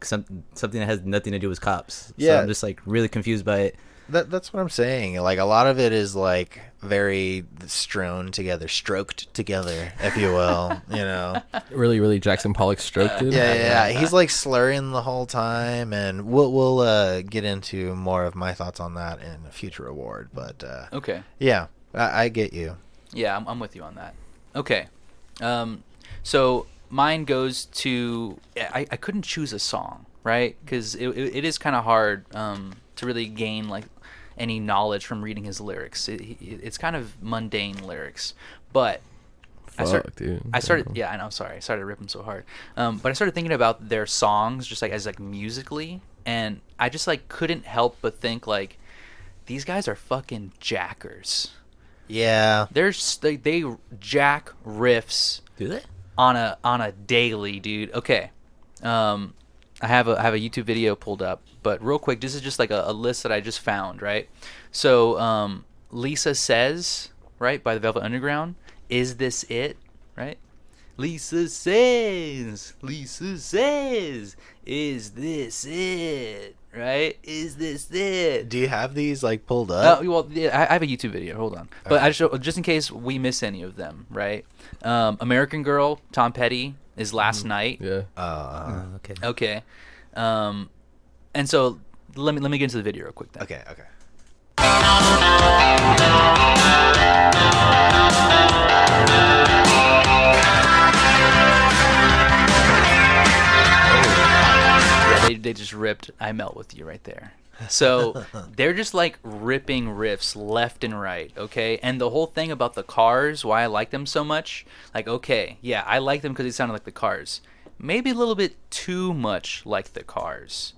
something that has nothing to do with cops. So Yeah. I'm just like really confused by it. That's what I'm saying. Like a lot of it is like very strewn together, stroked together, if you will. You know. Really, really Jackson Pollock stroked it. Yeah. He's like slurring the whole time, and we'll get into more of my thoughts on that in a future award. But Okay. yeah, I get you. Yeah, I'm with you on that. Okay. So mine goes to I couldn't choose a song, right? Because it is kind of hard to really gain like any knowledge from reading his lyrics. It's kind of mundane lyrics, but I started. Yeah, I know. Sorry, I started to rip them so hard. But I started thinking about their songs, just like as like musically, and I just like couldn't help but think like these guys are fucking jackers. Yeah. They jack riffs. Do they? On a daily, dude. Okay. I have a YouTube video pulled up, but real quick, this is just like a list that I just found, right? So Lisa Says, right, by the Velvet Underground. Is This It, right? Lisa says, is this it, right? Is this it? Do you have these like pulled up? Well, yeah, I have a YouTube video. Hold on, but I just in case we miss any of them, right? American Girl, Tom Petty is Last Night. Yeah. Okay. Okay, and so let me get into the video real quick then. Okay. Yeah, they just ripped I Melt With You right there. So they're just like ripping riffs left and right, okay? And the whole thing about the Cars, why I like them so much, like, okay, yeah, I like them because they sounded like the Cars. Maybe a little bit too much like the Cars.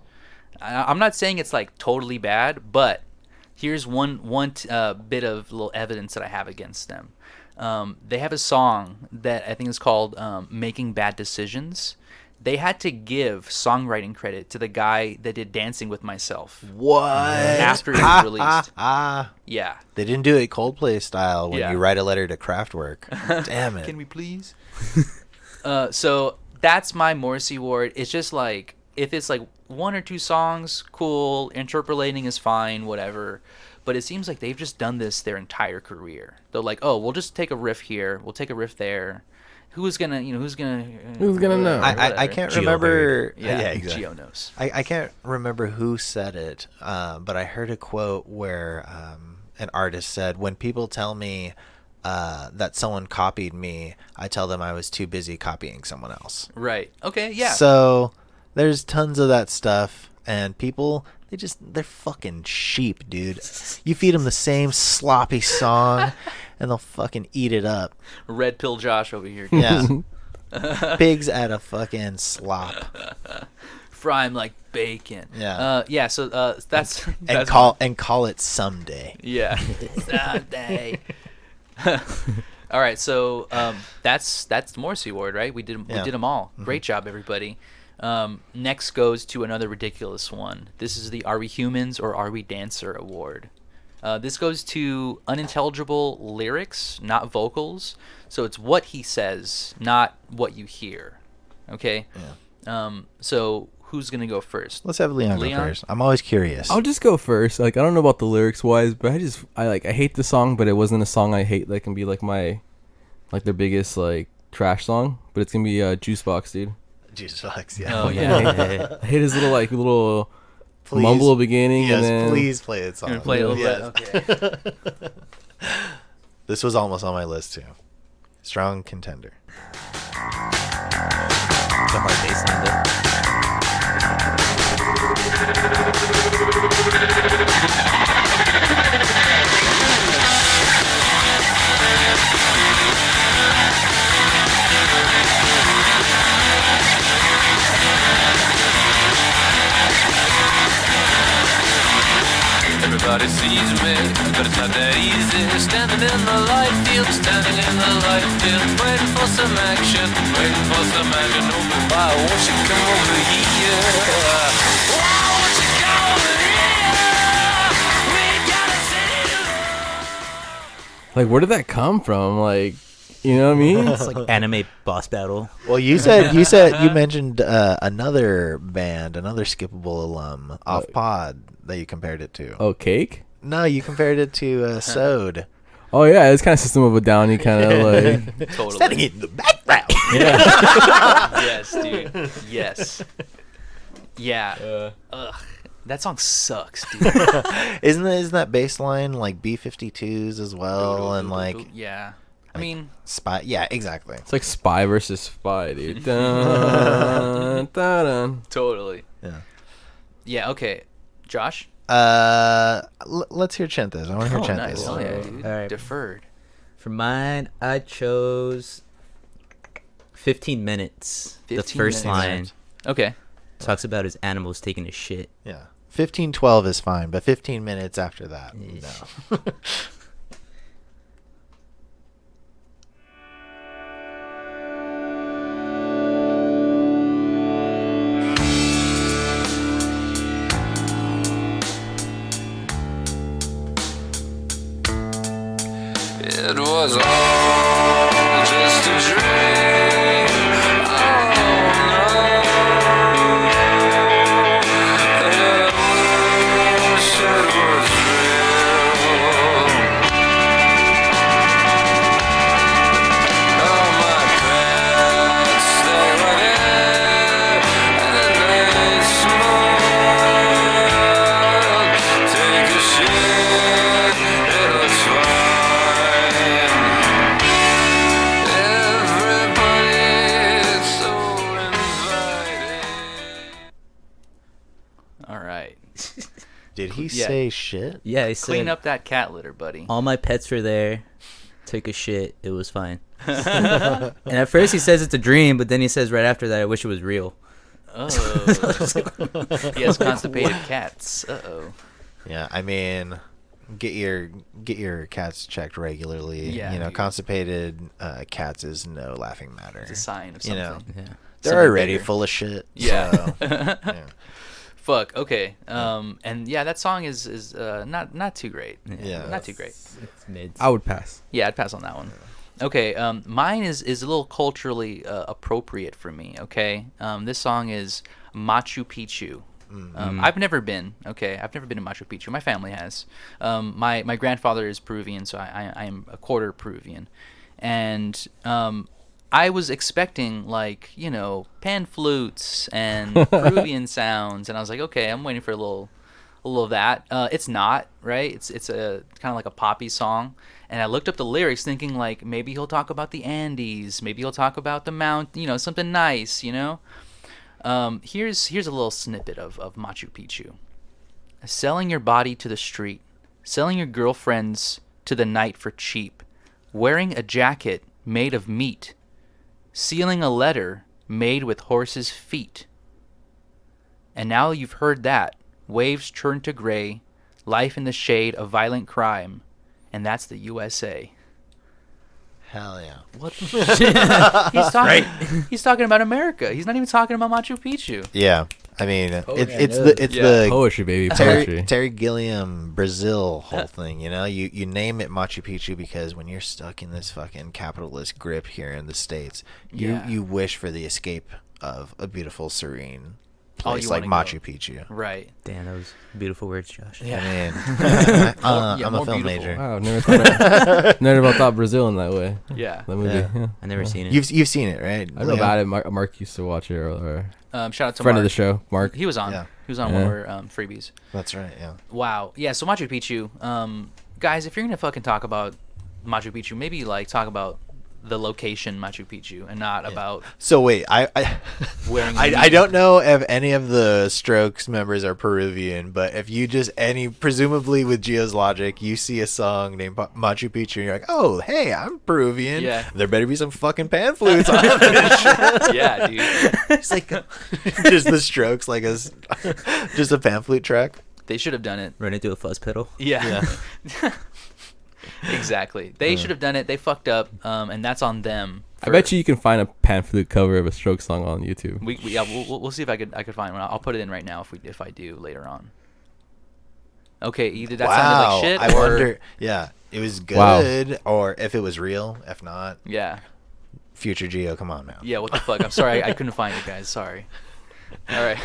I'm not saying it's like totally bad, but here's one bit of little evidence that I have against them. They have a song that I think is called Making Bad Decisions. They had to give songwriting credit to the guy that did Dancing With Myself. What? After it was released. Yeah. They didn't do it Coldplay style when Yeah. you write a letter to Kraftwerk. Damn it. Can we please? So that's my Morrissey award. It's just like, if it's like one or two songs, cool. Interpolating is fine, whatever. But it seems like they've just done this their entire career. They're like, oh, we'll just take a riff here. We'll take a riff there. Who's gonna know? I can't Gio remember. Yeah, exactly. Gio knows. I can't remember who said it, but I heard a quote where an artist said, "When people tell me that someone copied me, I tell them I was too busy copying someone else." Right. Okay. Yeah. So there's tons of that stuff, and people they're fucking sheep, dude. You feed them the same sloppy song, and they'll fucking eat it up. Red Pill Josh over here. Yeah. Pigs at a fucking slop. Fry 'em like bacon. Yeah. Yeah. So that's And call it someday. Yeah. Someday. All right. So that's the Morrissey Award, right? We did them all. Great job, everybody. Next goes to another ridiculous one. This is the Are We Humans or Are We Dancer Award. This goes to unintelligible lyrics, not vocals. So it's what he says, not what you hear. Okay? Yeah. So who's going to go first? Let's have Leon go first. I'm always curious. I'll just go first. Like, I don't know about the lyrics wise, but I hate the song, but it wasn't a song I hate that can be like their biggest like trash song. But it's gonna be Juice Box, dude. Juice Box, yeah. Oh yeah. I hate his little Please. mumble beginning. Yes, and then, please play it song. You're gonna play it a little Yes. bit. Okay. This was almost on my list too. Strong contender. It's a hard bass line though. Everybody sees me, but it's not that easy. Standing in the light field, standing in the light field, waiting for some action, waiting for some action. Oh, why won't you come over here? Why won't you come over here? We gotta sit. Like, where did that come from? Like, You know what I mean? It's like anime boss battle. Well, you mentioned another band, another Skippable alum off pod that you compared it to. Oh, Cake? No, you compared it to Sode. Oh yeah, it's kind of System of a Down. Kind of like Totally. Standing in the background. Yes, dude. Yes. Yeah. Ugh. That song sucks, dude. Isn't that bass line like B-52s as well, and like yeah. I mean, Spy? Yeah, exactly. it's like Spy versus Spy, dude. Dun, dun, dun. totally. Yeah. Yeah. Okay, Josh. Let's hear Chintas. I want to hear Chintas. Nice. Oh yeah, dude. All right. Deferred. For mine, I chose 15 minutes. 15 the first minutes. line Okay. talks about his animals taking a shit. Yeah. 15-12 is fine, but 15 minutes after that, no. It was all just a dream. Oh no. And I wish it was real. Oh, my pets, they were there, and they smiled. Take a shit, it looks fine. Everybody's so invited. All right. Did he Yeah. say shit? Yeah, he said, Clean up that cat litter, buddy. all my pets were there. Took a shit. It was fine. And at first he says it's a dream, but then he says right after that, I wish it was real. Oh. He has constipated cats. Uh-oh. Yeah, I mean, get your cats checked regularly. Yeah, you know, dude. constipated cats is no laughing matter. It's a sign of You something. know. Yeah. They're Something already bigger. full of shit. Yeah. So, yeah. Fuck. Okay. And yeah, that song is not too great. Yeah. Not too great. It's mids. I would pass. Yeah, I'd pass on that one. Okay. Mine is a little culturally appropriate for me. Okay. This song is Machu Picchu. I've never been. Okay, I've never been to Machu Picchu. My family has. My grandfather is Peruvian, so I am a quarter Peruvian, and I was expecting like pan flutes and Peruvian sounds, and I was like, okay, I'm waiting for a little of that. It's not right. It's a kind of like a poppy song, and I looked up the lyrics thinking like maybe he'll talk about the Andes, maybe he'll talk about the mount, something nice, Here's a little snippet of Machu Picchu. Selling your body to the street, selling your girlfriends to the night for cheap, wearing a jacket made of meat, sealing a letter made with horses' feet. And now you've heard that, waves turn to gray, life in the shade of violent crime, and that's the USA. Hell yeah. What the He's talking about America. He's not even talking about Machu Picchu. Yeah. I mean, yeah, it's no. the Poetry, baby, poetry. Terry Gilliam Brazil whole thing, you name it Machu Picchu because when you're stuck in this fucking capitalist grip here in the States, Yeah. you wish for the escape of a beautiful, serene Oh, place you like wanna Machu Picchu. Right. Damn, that was beautiful words, Josh. I mean, Yeah, I'm a more film beautiful. major. Wow, never thought Brazil in that way. Yeah. That movie. Yeah. Yeah. I never seen it. You've seen it, right? I know Leo? about it. Mark used to watch it, or Shout out to friend Mark. of the show, Mark. He was on. Yeah. He was on Yeah. one of our freebies. That's right. Yeah. Wow. Yeah. So Machu Picchu. Guys, if you're gonna fucking talk about Machu Picchu, maybe like talk about the location Machu Picchu and not about So wait, I wearing. I don't know if any of the Strokes members are Peruvian, but if you just presumably with Gio's logic, you see a song named Machu Picchu, and you're like, oh, hey, I'm Peruvian. Yeah. There better be some fucking pan flutes on this shit. Yeah, dude. It's like just the Strokes, like just a pan flute track. They should have done it. Run into a fuzz pedal. Yeah. Exactly. They should have done it. They fucked up, and that's on them. I bet you can find a pan flute cover of a Stroke song on YouTube. We'll see if I could find one. I'll put it in right now if I do later on. Okay, either that sounded like shit, I or wonder. Yeah, it was good, or if it was real. If not, yeah, future Gio, come on now. yeah. What the fuck? I'm sorry, I couldn't find it, guys. Sorry. All right.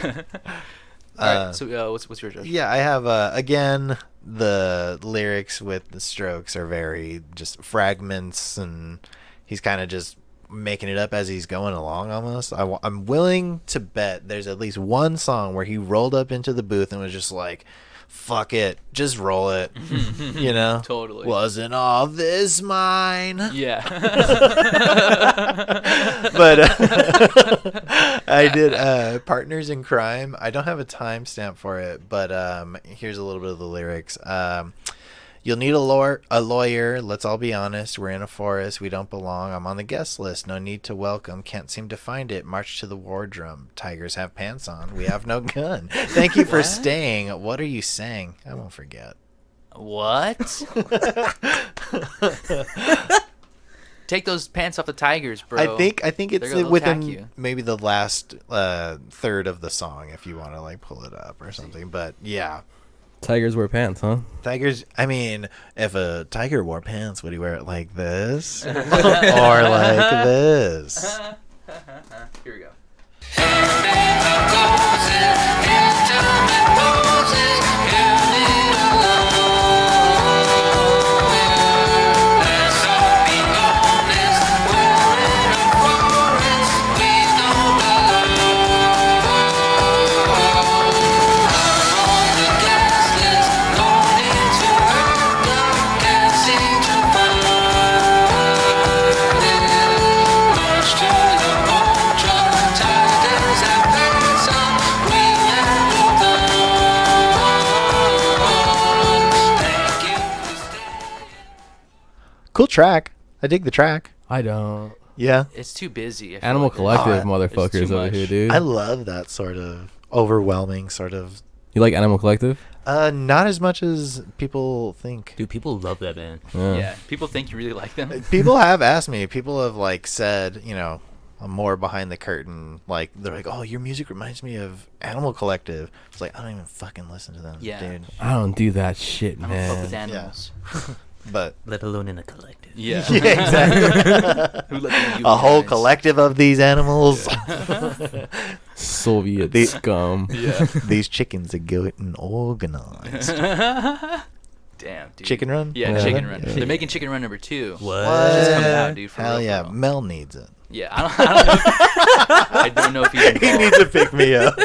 All right. So, what's your judge? Yeah, I have again the lyrics with the Strokes are very just fragments, and he's kind of just making it up as he's going along almost. I'm willing to bet there's at least one song where he rolled up into the booth and was just like, fuck it, just roll it. You know? Totally. Wasn't all this mine? Yeah. But I did Partners in Crime. I don't have a timestamp for it, but here's a little bit of the lyrics. You'll need a lawyer. Let's all be honest. We're in a forest. We don't belong. I'm on the guest list. No need to welcome. Can't seem to find it. March to the war drum. Tigers have pants on. We have no gun. Thank you for staying. What are you saying? I won't forget. What? Take those pants off the Tigers, bro. I think They're it's gonna attack within you. maybe the last third of the song if you want to like pull it up or something. But yeah. Tigers wear pants, huh? Tigers, I mean, if a tiger wore pants, would he wear it like this? Or like this? Here we go. Cool track. I dig the track. I don't. Yeah. It's too busy. I feel Animal like Collective, Oh, it's motherfuckers too over much. here, dude. I love that sort of overwhelming sort of. You like Animal Collective? Not as much as people think. Dude, people love that band. Yeah, people think you really like them. People have asked me. People have like said, you know, more behind the curtain. Like they're like, "Oh, your music reminds me of Animal Collective." It's like I don't even fucking listen to them, Yeah. dude. I don't do that shit, I don't fuck with man. animals. But Let alone in a collective. Yeah. yeah, exactly. Who let them A whole humanize? collective of these animals. Soviet The- scum. Yeah. These chickens are getting organized. Damn, dude. Chicken Run? Yeah, Yeah. Chicken Run. Yeah. They're making Chicken Run number 2. What? It's coming out, dude. For Hell real, yeah, for real. Mel needs it. Yeah, I don't know if he's involved. He needs to pick me up.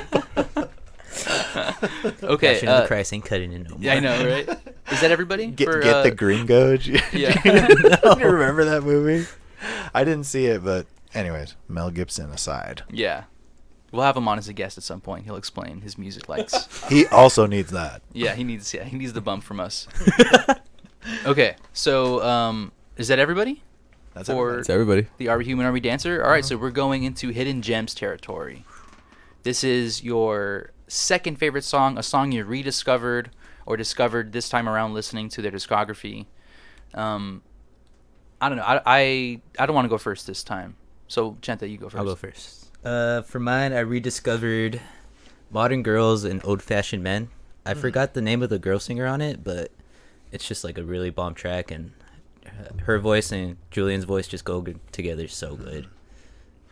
Okay. Passion of the Christ ain't cutting it no more. Yeah, I know, right? Is that everybody? Get for, the Gringo. Yeah. You remember that movie? I didn't see it, but anyways, Mel Gibson aside, Yeah. We'll have him on as a guest at some point. He'll explain his music likes. he also needs that. Yeah, he needs the bump from us. Okay, so is that everybody? That's For It's everybody. the Are We Human, Are We Dancer? All right, so we're going into Hidden Gems territory. This is your second favorite song, a song you rediscovered or discovered this time around listening to their discography. I don't know. I don't want to go first this time. So, Chenta, you go 1st I'll go first. For mine, I rediscovered Modern Girls and Old Fashioned Men. I forgot the name of the girl singer on it, but it's just like a really bomb track, and her voice and Julian's voice just go together so good.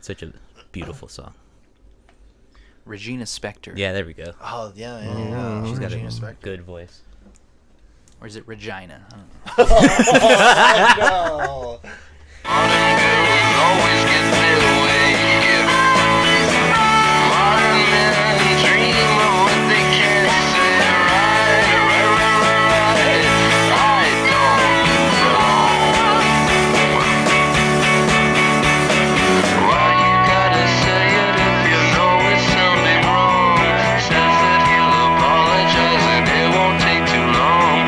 Such a beautiful song. Regina Spektor. Yeah, there we go. Oh yeah. She's got Regina a Spektor. good voice. Or is it Regina? I don't know. Always get their way. Modern men dream of what they can't say. Right. I don't know why you gotta say it if you know it's something wrong. Says that he'll apologize and it won't take too long.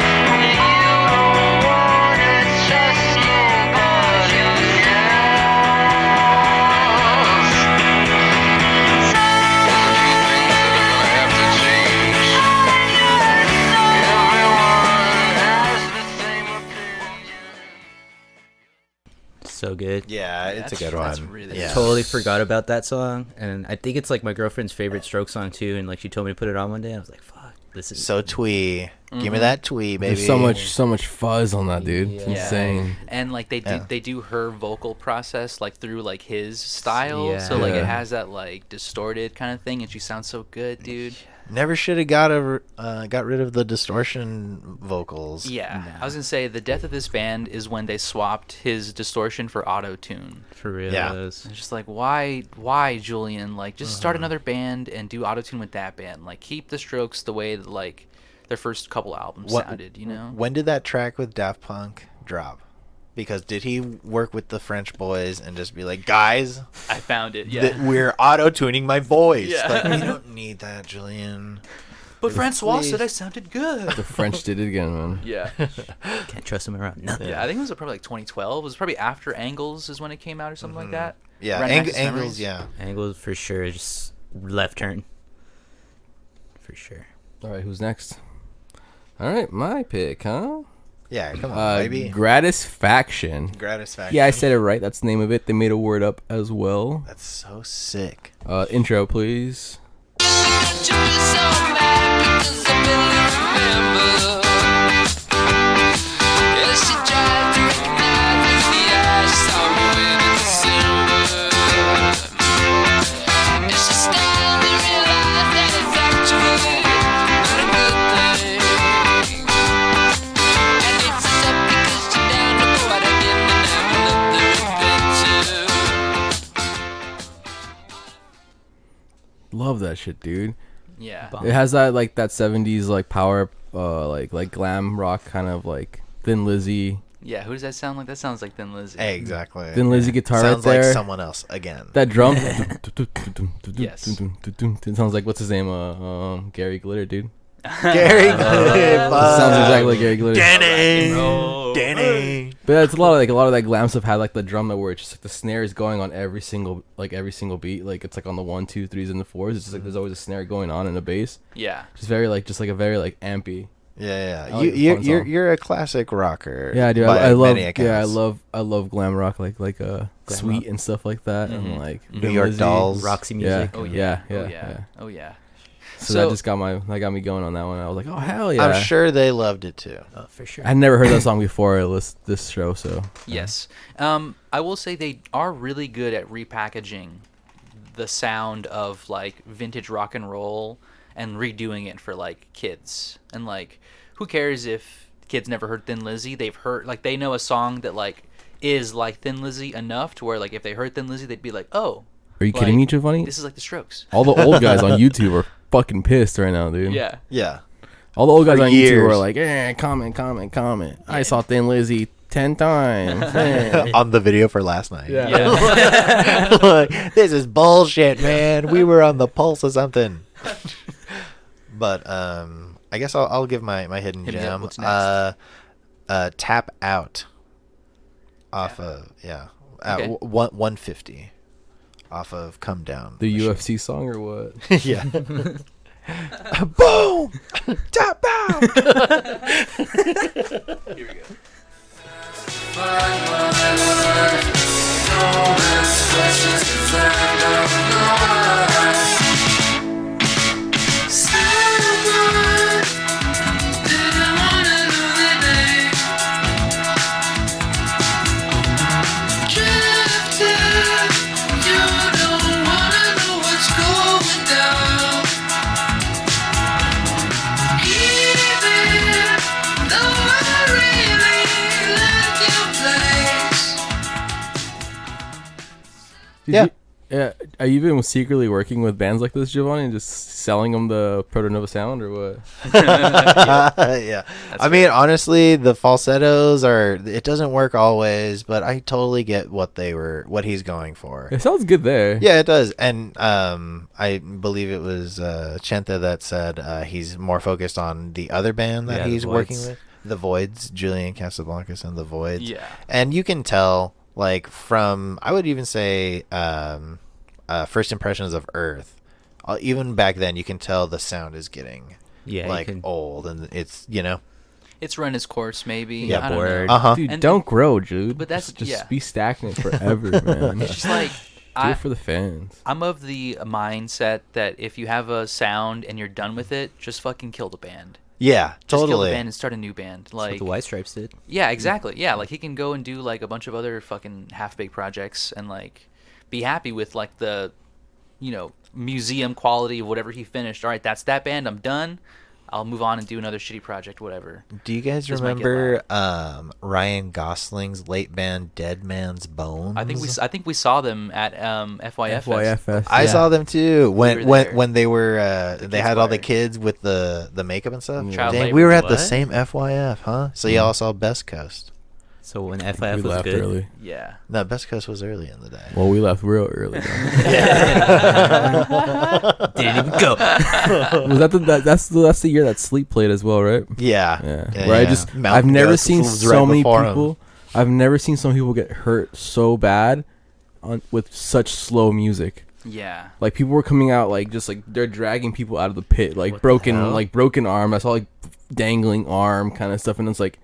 You don't want it, just nobody else. So good. Yeah, it's a good That's one. really yeah. Totally forgot about that song, and I think it's like my girlfriend's favorite Stroke song too. And like she told me to put it on one day, I was like, "Fuck, This is So twee. Give me that twee, baby. There's so much fuzz on that, dude. It's Yeah. insane. And like Yeah. they do her vocal process like through like his style, Yeah. so like Yeah. it has that like distorted kind of thing, and she sounds so good, dude. Never should have got rid of the distortion vocals. Yeah, Nah. I was gonna say the death of this band is when they swapped his distortion for auto tune. for real. Yeah. It's just like why Julian? Like just start another band and do auto tune with that band. Like keep the Strokes the way that like their first couple albums sounded. You know? When did that track with Daft Punk drop? Because did he work with the French boys and just be like, guys, I found it. Yeah. we're auto-tuning my voice. Yeah. Like, we don't need that, Julian. But Francois Please. said I sounded good. The French did it again, man. Yeah. Can't trust him around nothing. Yeah, I think it was probably like 2012. It was probably after Angles is when it came out or something like that. Yeah, Around Access Angles, Memories. yeah. Angles for sure. Just left turn. For sure. All right, who's next? All right, my pick, huh? Yeah, come on, baby. Gratisfaction. Gratisfaction. Yeah, I said it right. That's the name of it. They made a word up as well. That's so sick. Intro, please. Love that shit, dude. Yeah. Bomb. It has that like that 70s like power like glam rock kind of like Thin Lizzy. Yeah, who does that sound like? That sounds like Thin Lizzy. Exactly. Thin Lizzy guitar Sounds right there. like someone else again. That drum. Yes. It sounds like what's his name? Gary Glitter, dude. Gary It sounds exactly like Gary Glitter. Danny. No. Danny. But it's a lot of that glam stuff had like the drum that where it's just like the snare is going on every single beat. Like it's like on the 1, 2, 3s and the 4s. It's just like there's always a snare going on and a bass. Yeah. Just very like a very like ampy. Yeah, I like the fun song. you're a classic rocker. Yeah, dude. by I love many accounts. I love glam rock like Sweet rock. and stuff like that and Mhm. like New Thin York Lizzy. Dolls. Roxy Yeah. music. Oh Yeah, yeah. yeah, Oh yeah. yeah. Oh yeah. So, So- that got me going on that one. I was like, oh hell yeah! I'm sure they loved it too. Oh, for sure. I never heard that song before this show, so Yes. I will say they are really good at repackaging the sound of like vintage rock and roll and redoing it for like kids. And like who cares if kids never heard Thin Lizzy? They've heard like they know a song that like is like Thin Lizzy enough to where like if they heard Thin Lizzy they'd be like, "Oh, are you kidding like, me, Giovanni? this is like the Strokes." All the old guys on YouTube are fucking pissed right now, dude. Yeah. Yeah. All the old guys For on YouTube years. are like, comment. I saw Thin Lizzy 10 times. Eh. On the video for last night. Yeah. Like, this is bullshit, man. We were on the pulse of something. But I guess I'll give my hidden Hit me up. gem. What's next? Tap Out. Off Yeah. of Okay. 150. Off of Come Down. The machine. UFC song or what? Yeah. Boom! Tap out! Here we go. Did Yeah. you- yeah. Are you been secretly working with bands like this, Giovanni, and just selling them the Proto Nova sound or what? Yeah. I mean, honestly, the falsettos it doesn't work always, but I totally get what he's going for. It sounds good there. Yeah, it does. And I believe it was Chenta that said he's more focused on the other band that Yeah, the he's working Voids. with. The Voids, Julian Casablancas and the Voids. Yeah. And you can tell, like, from, I would even say, first impressions of Earth. Even back then, you can tell the sound is getting, Yeah, like, you can, old. And it's, you know. It's run its course, maybe. Yeah, I don't bored. know. Uh-huh. Dude, And- don't grow, dude. but that's- just yeah. be stagnant forever, man. It's just like Do it for the fans. I'm of the mindset that if you have a sound and you're done with it, just fucking kill the band. Yeah, Just kill the totally. band and start a new band. That's what Like the White Stripes did. yeah, exactly. Yeah, like he can go and do like a bunch of other fucking half-baked projects and like be happy with like the, you know, museum quality of whatever he finished. All right, that's that band. I'm done. I'll move on and do another shitty project, whatever. Do you guys This might get remember Ryan Gosling's late band Dead Man's Bones? I think we saw them at FYF. Fest. FYFS. I Yeah. saw them too when were there. when they were they kids had all the choir. kids with the makeup and stuff. Child Dang, labor. we were at the What? same FYF, huh? So y'all saw Best Coast. So when We FIF was left good, early. Yeah. No, Best Coast was early in the day. Well, we left real early. Though. didn't even go. Was that that's the year that Sleep played as well, right? Yeah. Yeah. Where I just Mountain I've never Goats seen was so right many before 'em. people. I've never seen some people get hurt so bad with such slow music. Yeah. Like people were coming out like just like they're dragging people out of the pit, like What the hell? broken arm. I saw like dangling arm kind of stuff, and it's like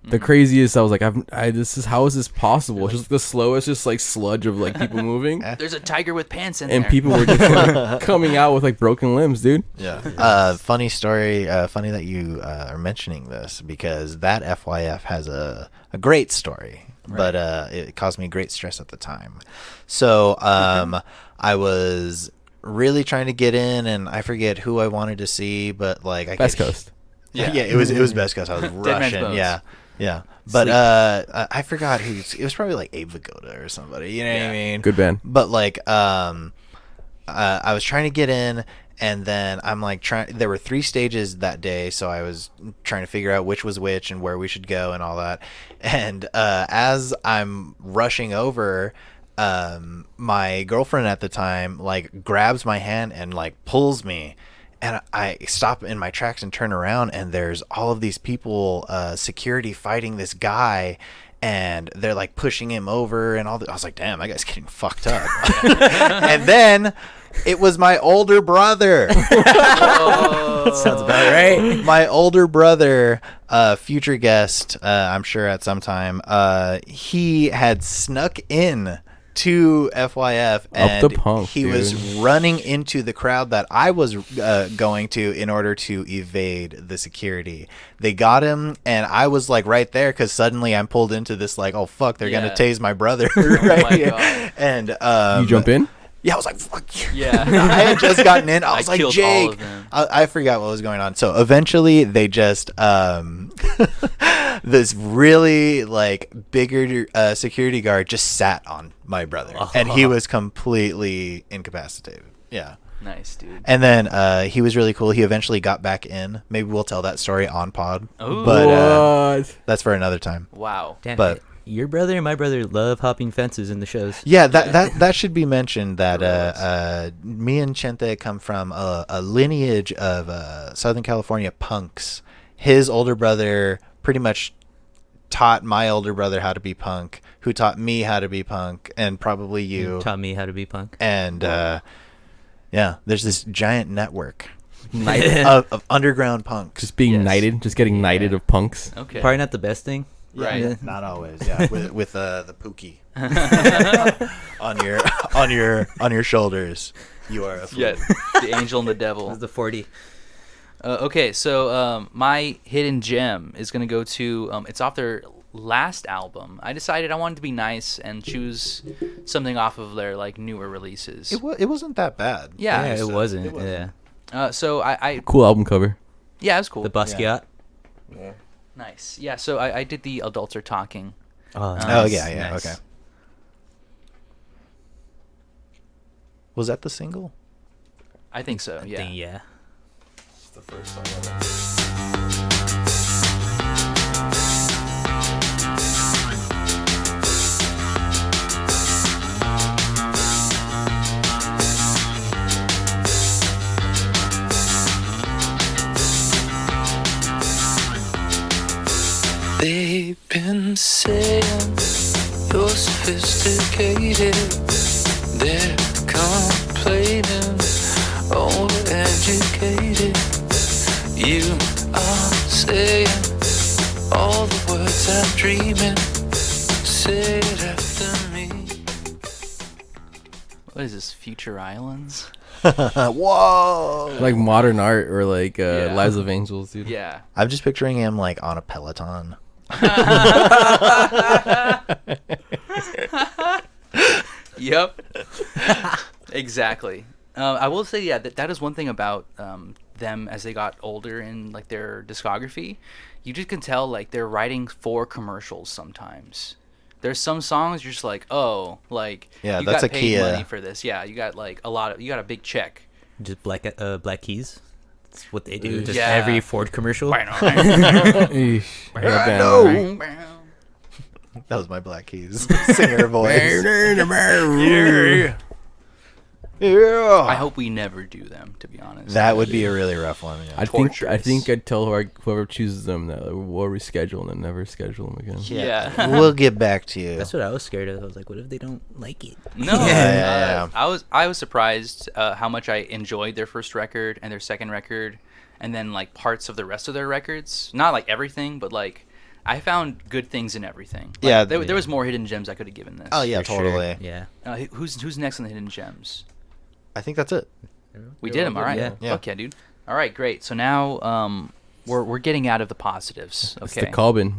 the craziest. I was like, how is this possible? It's just the slowest, just like sludge of like people moving, There's a tiger with pants in and there. people were just like, coming out with like broken limbs, dude. Yeah. Funny story. Funny that you are mentioning this because that FYF has a great story, but it caused me great stress at the time. So I was really trying to get in, and I forget who I wanted to see, but like I Best could- Coast. Yeah, it was Best Coast. I was Man's rushing. Bones. Yeah. But I forgot who. It was probably like Abe Vigoda or somebody. You know what I mean? Good band. But like I was trying to get in, and then I'm like trying. There were 3 stages that day, so I was trying to figure out which was which and where we should go and all that. And as I'm rushing over, my girlfriend at the time like grabs my hand and like pulls me. And I stop in my tracks and turn around, and there's all of these people, security fighting this guy, and they're like pushing him over and all. I was like, damn, that guy's getting fucked up. And then it was my older brother. Sounds about right. My older brother, future guest, I'm sure at some time, he had snuck in to FYF, and the punk, he dude. was running into the crowd that I was going to in order to evade the security. They got him, and I was like right there because suddenly I'm pulled into this like, oh fuck, they're gonna Yeah. tase my brother right my here. God. And You jump in? yeah, I was like, fuck you. Yeah. I had just gotten in. I was like, killed all Jake. of them. I forgot what was going on. So eventually they just, this really like bigger security guard just sat on my brother. And he was completely incapacitated. Yeah. Nice, dude. And then he was really cool. He eventually got back in. Maybe we'll tell that story on pod. Ooh. But What? that's for another time. Wow. Damn, But- your brother and my brother love hopping fences in the shows. Yeah, that should be mentioned that me and Chente come from a lineage of Southern California punks. His older brother pretty much taught my older brother how to be punk, who taught me how to be punk, and probably you. Taught me how to be punk. And yeah, there's this giant network Knighted. of underground punks. Just being Yes. knighted, just getting knighted of punks. Okay. Probably not the best thing. Right. Yeah, not always. Yeah, with the pookie on your shoulders. You are a fool. Yeah. The angel and the devil. It was the 40. Okay, so my hidden gem is gonna go to it's off their last album. I decided I wanted to be nice and choose something off of their like newer releases. It wasn't that bad. Yeah. Yeah, it wasn't. It wasn't. Yeah. So I Cool album cover. yeah, it was cool. The Basquiat. Nice. Yeah. So I did the Adults Are Talking. Oh, Oh nice. yeah, Nice. okay. Was that the single? I think so. Yeah. Yeah. They've been saying you're sophisticated. They're complaining, overeducated. You are saying all the words I'm dreaming. Say it after me. What is this? Future Islands? Whoa! Like modern art or like Yeah. Lives of Angels, dude. Yeah. I'm just picturing him like on a Peloton. Yep. Exactly. I will say, yeah, that is one thing about them as they got older in like their discography. You just can tell like they're writing for commercials sometimes. There's some songs you're just like, oh, like Yeah, you that's got a paid key, money for this. Yeah, you got like you got a big check. Just black keys. That's what they do. Just Yeah. every Ford commercial. Eesh. Yeah, damn. That was my Black Keys singer voice. Yeah. I hope we never do them, to be honest. That would be a really rough one. Yeah. I think Torturous. I'd tell whoever chooses them that we'll reschedule and then never schedule them again. Yeah. We'll get back to you. That's what I was scared of. I was like, what if they don't like it? No, Yeah. I was surprised how much I enjoyed their first record and their second record, and then like parts of the rest of their records. Not like everything, but like I found good things in everything. Like, Yeah, there was more hidden gems I could have given this. Oh yeah, For sure. totally. Yeah. Who's next on the hidden gems? I think that's it. We did them. All right. Yeah. Yeah. Fuck yeah, dude. All right, great. So now we're getting out of the positives. It's Okay. the Colbin.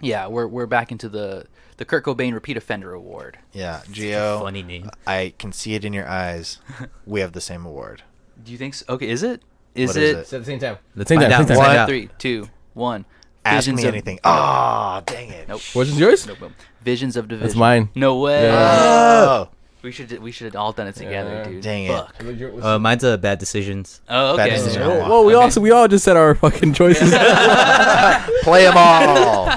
Yeah, we're back into the Kurt Cobain Repeat Offender Award. Yeah, Gio. Funny name. I can see it in your eyes. We have the same award. Do you think so? Okay, is it? Is What it? is it? At the same time. Let's Same find time, out. same time. Find One, out. 3, 2, 1. Ask Visions me of- anything. Oh, dang it. Nope. Which is yours? Nope. Visions of Division. That's mine. No way. Yeah. Oh, We should have all done it together, Yeah. dude. Dang it. Fuck. Mine's Bad Decisions. Oh, Bad okay. decision. Well, we all just said our fucking choices. play them all.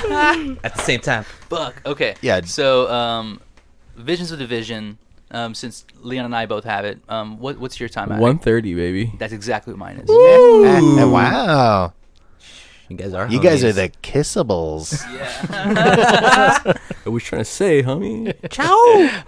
At the same time. Fuck. Okay. Yeah. So, Visions of Division. Since Leon and I both have it, what's your time at? 1:30, baby. That's exactly what mine is. Wow. You guys are. You guys are homies. the kissables. Yeah. What we trying to say, homie? Ciao.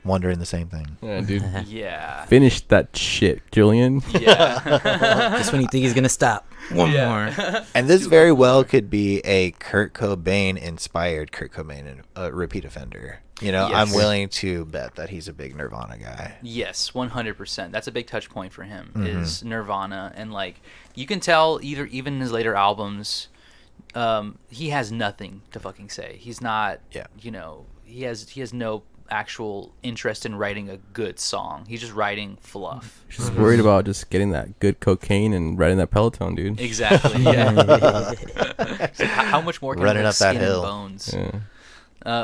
Wondering the same thing. Yeah, dude. Yeah. Finish that shit, Julian. Yeah. Just when you think he's gonna stop. One more. And this very well could be a Kurt Cobain inspired Kurt Cobain repeat offender. You know, Yes. I'm willing to bet that he's a big Nirvana guy. Yes, 100%. That's a big touch point for him. Mm-hmm. Is Nirvana, and like you can tell even in his later albums, he has nothing to fucking say. He's not. Yeah. You know, he has no actual interest in writing a good song. He's just writing fluff. Just worried about just getting that good cocaine and riding that Peloton, dude. Exactly. Yeah. So how much more can Running like up that skin hill. and bones? Yeah.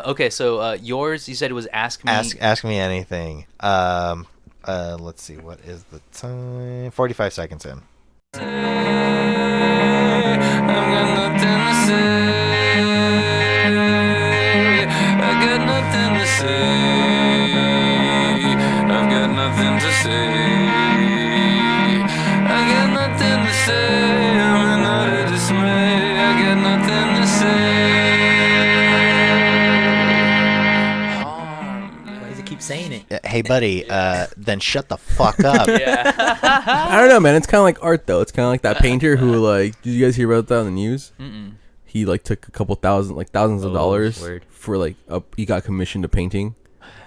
Okay, so yours, you said it was Ask Me. Ask me anything. Let's see, what is the time? 45 seconds in. I've got nothing to say. I got nothing to say. I've got nothing to say. I got nothing to say. I'm in utter dismay. I got nothing to say. Why does he keep saying it? Hey, buddy, then shut the fuck up. Yeah. I don't know, man. It's kind of like art, though. It's kind of like that painter who, like, did you guys hear about that on the news? Mm-mm. He like took a couple thousands of dollars word. for like he got commissioned a painting,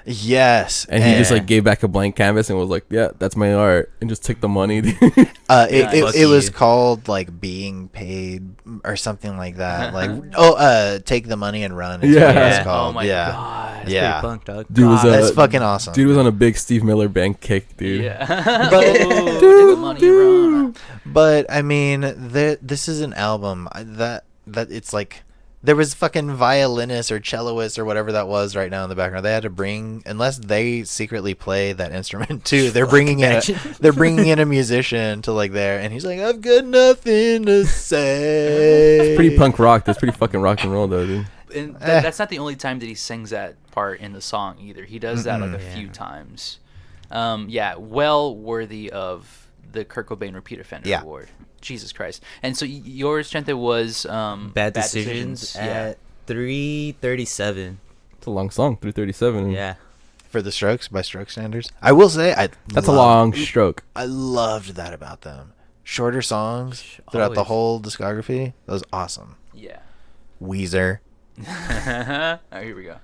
Yes. and he just like gave back a blank canvas and was like, "Yeah, that's my art," and just took the money. it Fuck was you. called like being paid or something like that. Like, take the money and run. Is Yeah. what it's Yeah. called. Oh my yeah. god. That's Yeah. pretty punk, dog. Dude was That's fucking awesome. Dude was on a big Steve Miller Band kick, dude. Yeah. Take the money and run. But I mean, this is an album that it's like there was fucking violinists or celloists or whatever that was right now in the background. They had to bring, unless they secretly play that instrument too. They're bringing in a musician to like there, and he's like, "I've got nothing to say." It's pretty punk rock. That's pretty fucking rock and roll, though, dude. And that's not the only time that he sings that part in the song either. He does that like a few times. Yeah, well worthy of the Kurt Cobain Repeat Offender Yeah. Award. Jesus Christ. And so yours, Chente, was Bad Decisions Yeah. 3:37. It's a long song, 3:37. Yeah. For the Strokes, by Stroke standards. I will say, That's a long stroke. I loved that about them. Shorter songs throughout the Always. whole discography. That was awesome. Yeah. Weezer. All right, here we go.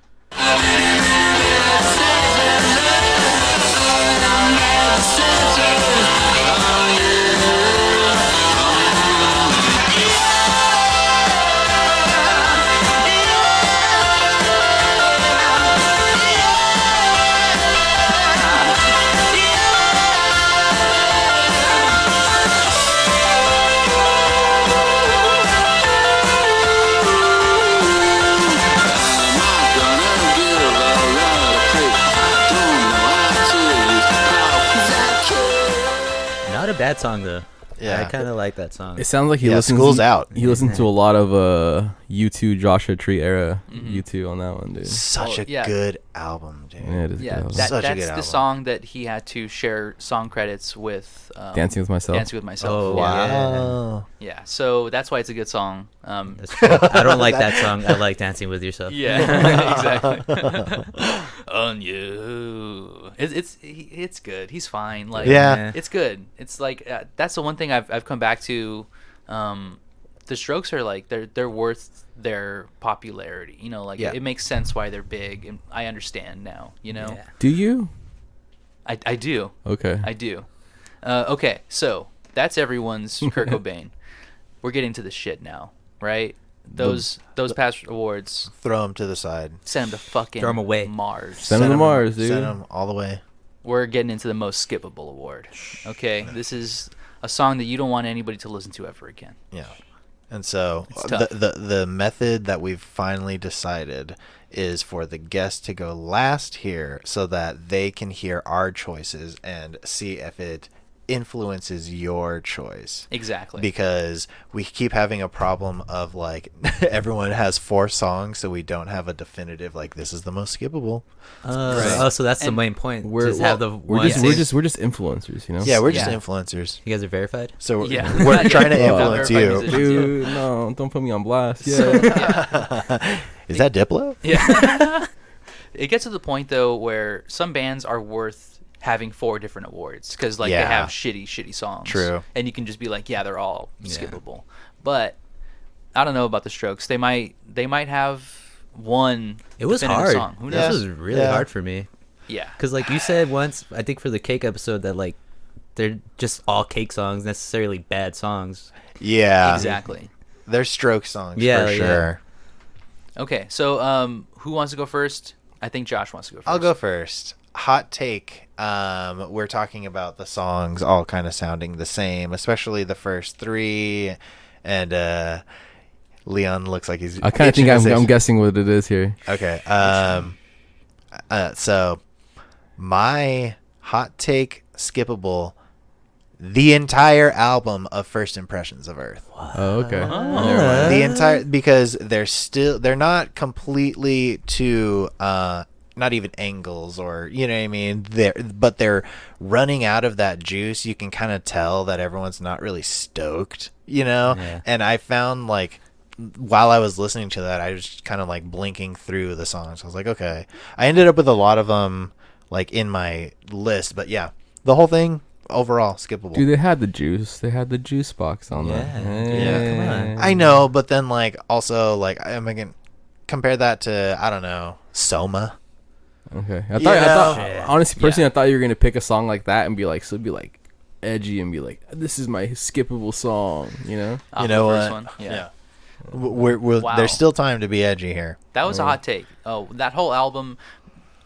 Not a bad song though. Yeah. I kind of like that song. It sounds like he Yeah, listens. School's Out. He listened to a lot of U2 Joshua Tree era U2 on that one, dude. Such Oh, a yeah. good album, dude. Yeah, it is a Yeah, good album. Such a that's good the album. song that he had to share song credits with. Dancing with Myself. Dancing with Myself. Oh, Wow. Yeah, so that's why it's a good song. That's true. I don't like that song. I like Dancing with Yourself. Yeah, exactly. On you. It's good. He's fine. Like, Yeah. it's good. It's like that's the one thing I've come back to. The Strokes are like they're worth their popularity. You know, like Yeah. it makes sense why they're big, and I understand now. You know, Yeah. Do you? I do. Okay. I do. Okay, so that's everyone's Kurt Cobain. We're getting to the shit now, right? Those past awards, Throw them to the side. send them to fucking Throw 'em away. Mars. Send 'em to Mars, dude. Send them all the way. We're getting into the most skippable award. Okay, this is a song that you don't want anybody to listen to ever again. Yeah. And so It's tough. the method that we've finally decided is for the guest to go last here so that they can hear our choices and see if it influences your choice. Exactly. Because we keep having a problem of like everyone has 4 songs, so we don't have a definitive like this is the most skippable. Oh, so that's the And main point. We're Just have the we're one just same- we're just influencers, you know. Yeah, we're just Yeah. influencers. You guys are verified. So Yeah. we're trying to Yeah. influence Verified you. musicians. Dude, no, don't put me on blast. Yeah. Is that Diplo? Yeah. It gets to the point though where some bands are worth having 4 different awards because like Yeah. they have shitty songs. True. And you can just be like, yeah, they're all Yeah. skippable. But I don't know about the Strokes. They might have one. It was definitive hard. Song. Who This knows? was really Yeah. hard for me. Yeah. Because like you said once, I think for the Cake episode that like they're just all Cake songs, necessarily bad songs. Yeah. Exactly. They're Stroke songs Yeah, for yeah. sure. Okay, so who wants to go first? I think Josh wants to go first. I'll go first. Hot take. We're talking about the songs all kind of sounding the same, especially the first 3. And Leon looks like he's. I kind of itching think to say I'm guessing what it is here. Okay. So my hot take skippable the entire album of First Impressions of Earth. Oh, okay. Oh. Never mind. The entire because they're not completely to not even angles or you know what I mean but they're running out of that juice. You can kind of tell that everyone's not really stoked, you know. Yeah. And I found like while I was listening to that I was kind of like blinking through the songs. I was like, okay, I ended up with a lot of them like in my list, but yeah, the whole thing overall skippable. Dude, they had the juice. They had the juice box on Yeah. there. Yeah, come on. I know, but then like also like I'm gonna compare that to I don't know Soma. Okay. I Yeah. thought honestly, personally, Yeah. I thought you were gonna pick a song like that and be like, edgy and be like, this is my skippable song, you know? Off You the know first what? one. Yeah. We're Wow. There's still time to be edgy here. That was a hot take. Oh, that whole album.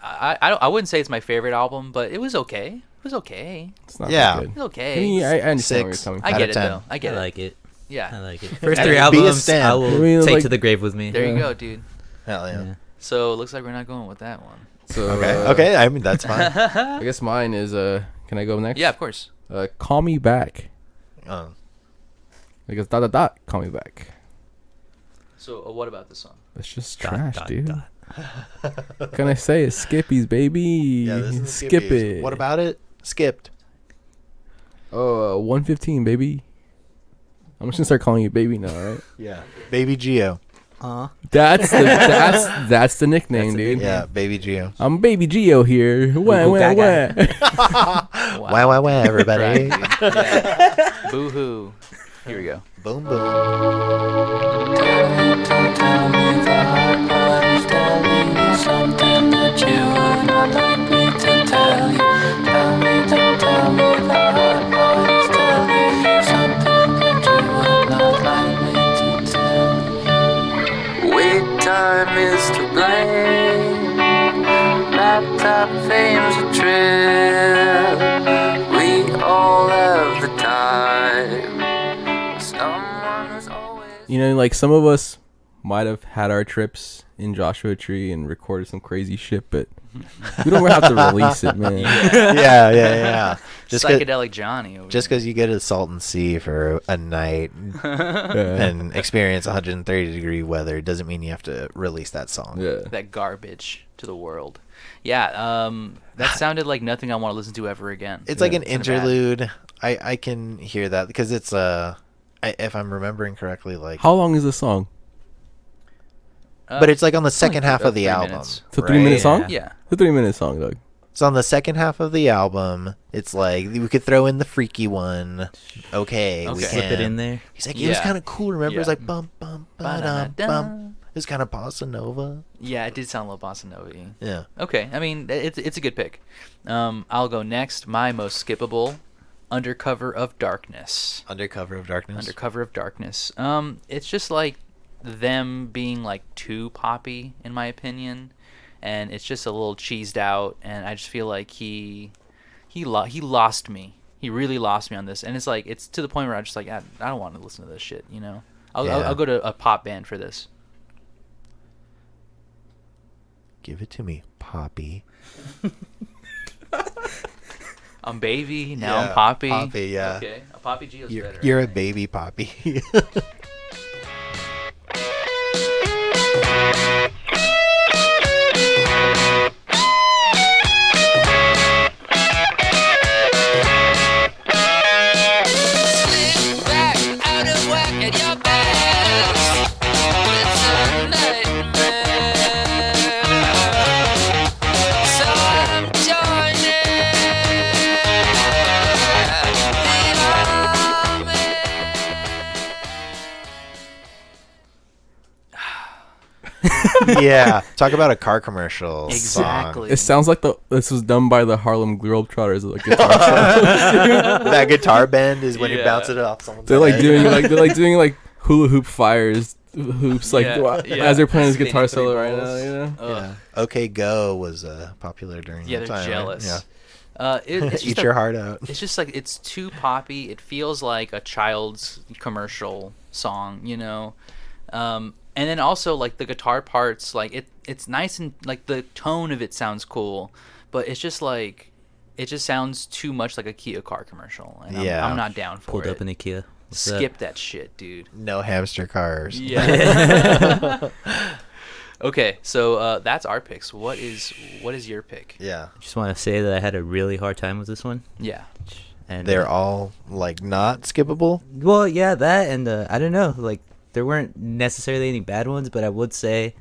I wouldn't say it's my favorite album, but it was okay. It was okay. It's not Yeah. that It good. was okay. I mean, I understand where 6. you're coming I from. out get of it 10. though. I get I it. like it. Yeah. I like it. First Be 3 a albums, stan. I will I mean, take like- to the grave with me. There you Yeah. go, dude. Hell yeah. Yeah. So it looks like we're not going with that one. So, Okay. I mean that's fine. I guess mine is, can I go next? Yeah, of course. Call Me Back. Oh. Because ... Call Me Back. So what about this song? It's just Dot, trash, dot, dude. dot. What can I say? It's Skippies, baby. Yeah, this is Skip Skippies. it. What about it? Skipped. Oh, 115, baby. I'm just gonna start calling you baby now, all right? Yeah. Baby Gio. That's the nickname, dude. Yeah, Baby Gio. I'm Baby Gio here. Wah, wah, wah. Wah, everybody. Yeah. Boo hoo. Here we go. Boom, boom. Tell me the hard part is telling me something that you would not like me to tell you. Tell me the hard part is telling you something that you would not like me to tell you. Wait, time is to blame. Laptop fame's a trip. We all have the time. Someone is always. You know, like some of us might have had our trips in Joshua Tree and recorded some crazy shit, but we don't have to release it, man. Yeah. Psychedelic Johnny. Just because you go to the Salton Sea for a night and experience 130-degree weather doesn't mean you have to release that song. Yeah. That garbage to the world. Yeah, that sounded like nothing I want to listen to ever again. It's like an Kinda bad. interlude. I can hear that because it's if I'm remembering correctly, like, How long is the song? but it's like on the second only half about of the 3 album. minutes. It's a 3-minute song? Yeah. It's a 3-minute song, Doug. It's on the second half of the album. It's like we could throw in the freaky one. Okay, we Okay. can. Slip it in there. He's like, it was Yeah. kind of cool. Remember, it was Yeah. like bum bum ba-dum, Ba-da-da-da. bum. It was kind of bossa nova. Yeah, it did sound a little bossa nova-y. Yeah. Okay, I mean, it's a good pick. I'll go next. My most skippable, Undercover of Darkness. Undercover of Darkness. Undercover of Darkness. It's just like them being like too poppy, in my opinion, and it's just a little cheesed out. And I just feel like he lost me. He really lost me on this, and it's to the point where I'm just like, I don't want to listen to this shit. You know, I'll go to a pop band for this. Give it to me, Poppy. I'm baby, now Yeah, I'm Poppy. Poppy, yeah. Okay, a Poppy Gio's better. You're a baby, Poppy. Slip back out of whack at your best. It's a nightmare. So I'm joining the army. Yeah. Talk about a car commercial. Exactly. It sounds like this was done by the Harlem Globetrotters. Like guitar Song. That guitar bend is when you Yeah. bounce it off someone's they're like head. doing like hula hoop fires hoops like Yeah, yeah. as they're playing his Spinning guitar 3 solo right now. balls. You know. Ugh. Yeah. OK Go was popular during Yeah, that they're time. jealous. Right? It's Eat just your heart out. It's just like it's too poppy. It feels like a child's commercial song, you know. And then also like the guitar parts, like it's nice and like the tone of it sounds cool, but it's just like it just sounds too much like a Kia car commercial, and Yeah. I'm not down for Pulled it. up in a Kia. What's up? Skip that shit, dude. No hamster cars. Yeah. Okay, so that's our picks. What is your pick? Yeah. Just want to say that I had a really hard time with this one. Yeah. And They're all like not skippable. well, yeah, that and I don't know, like there weren't necessarily any bad ones, but I would say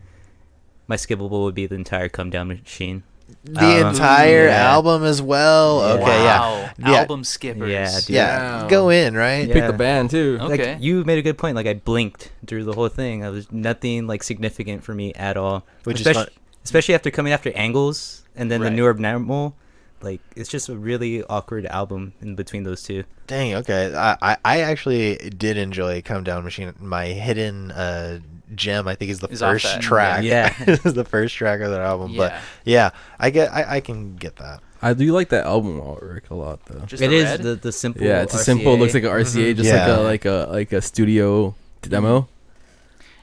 my skippable would be the entire Come Down Machine. The entire yeah. album as well. Yeah. Okay, Wow. yeah. Album skippers. Yeah, dude. Yeah. Wow. Go in, right? Yeah. Pick the band too. Okay. Like you made a good point. Like I blinked through the whole thing. I was nothing like significant for me at all. Which is especially, fun. especially after coming after Angles and then Right. the New Abnormal. Like it's just a really awkward album in between those two. Dang, okay. I actually did enjoy Come Down Machine. My hidden gem, I think, is the Is off first that. track. Yeah. Is the first track of that album. But Yeah. yeah, I can get that. I do like that album artwork a lot though. Just It the is red? the simple. Yeah, it's a RCA. simple. Looks like a RCA, just Yeah. like a studio demo.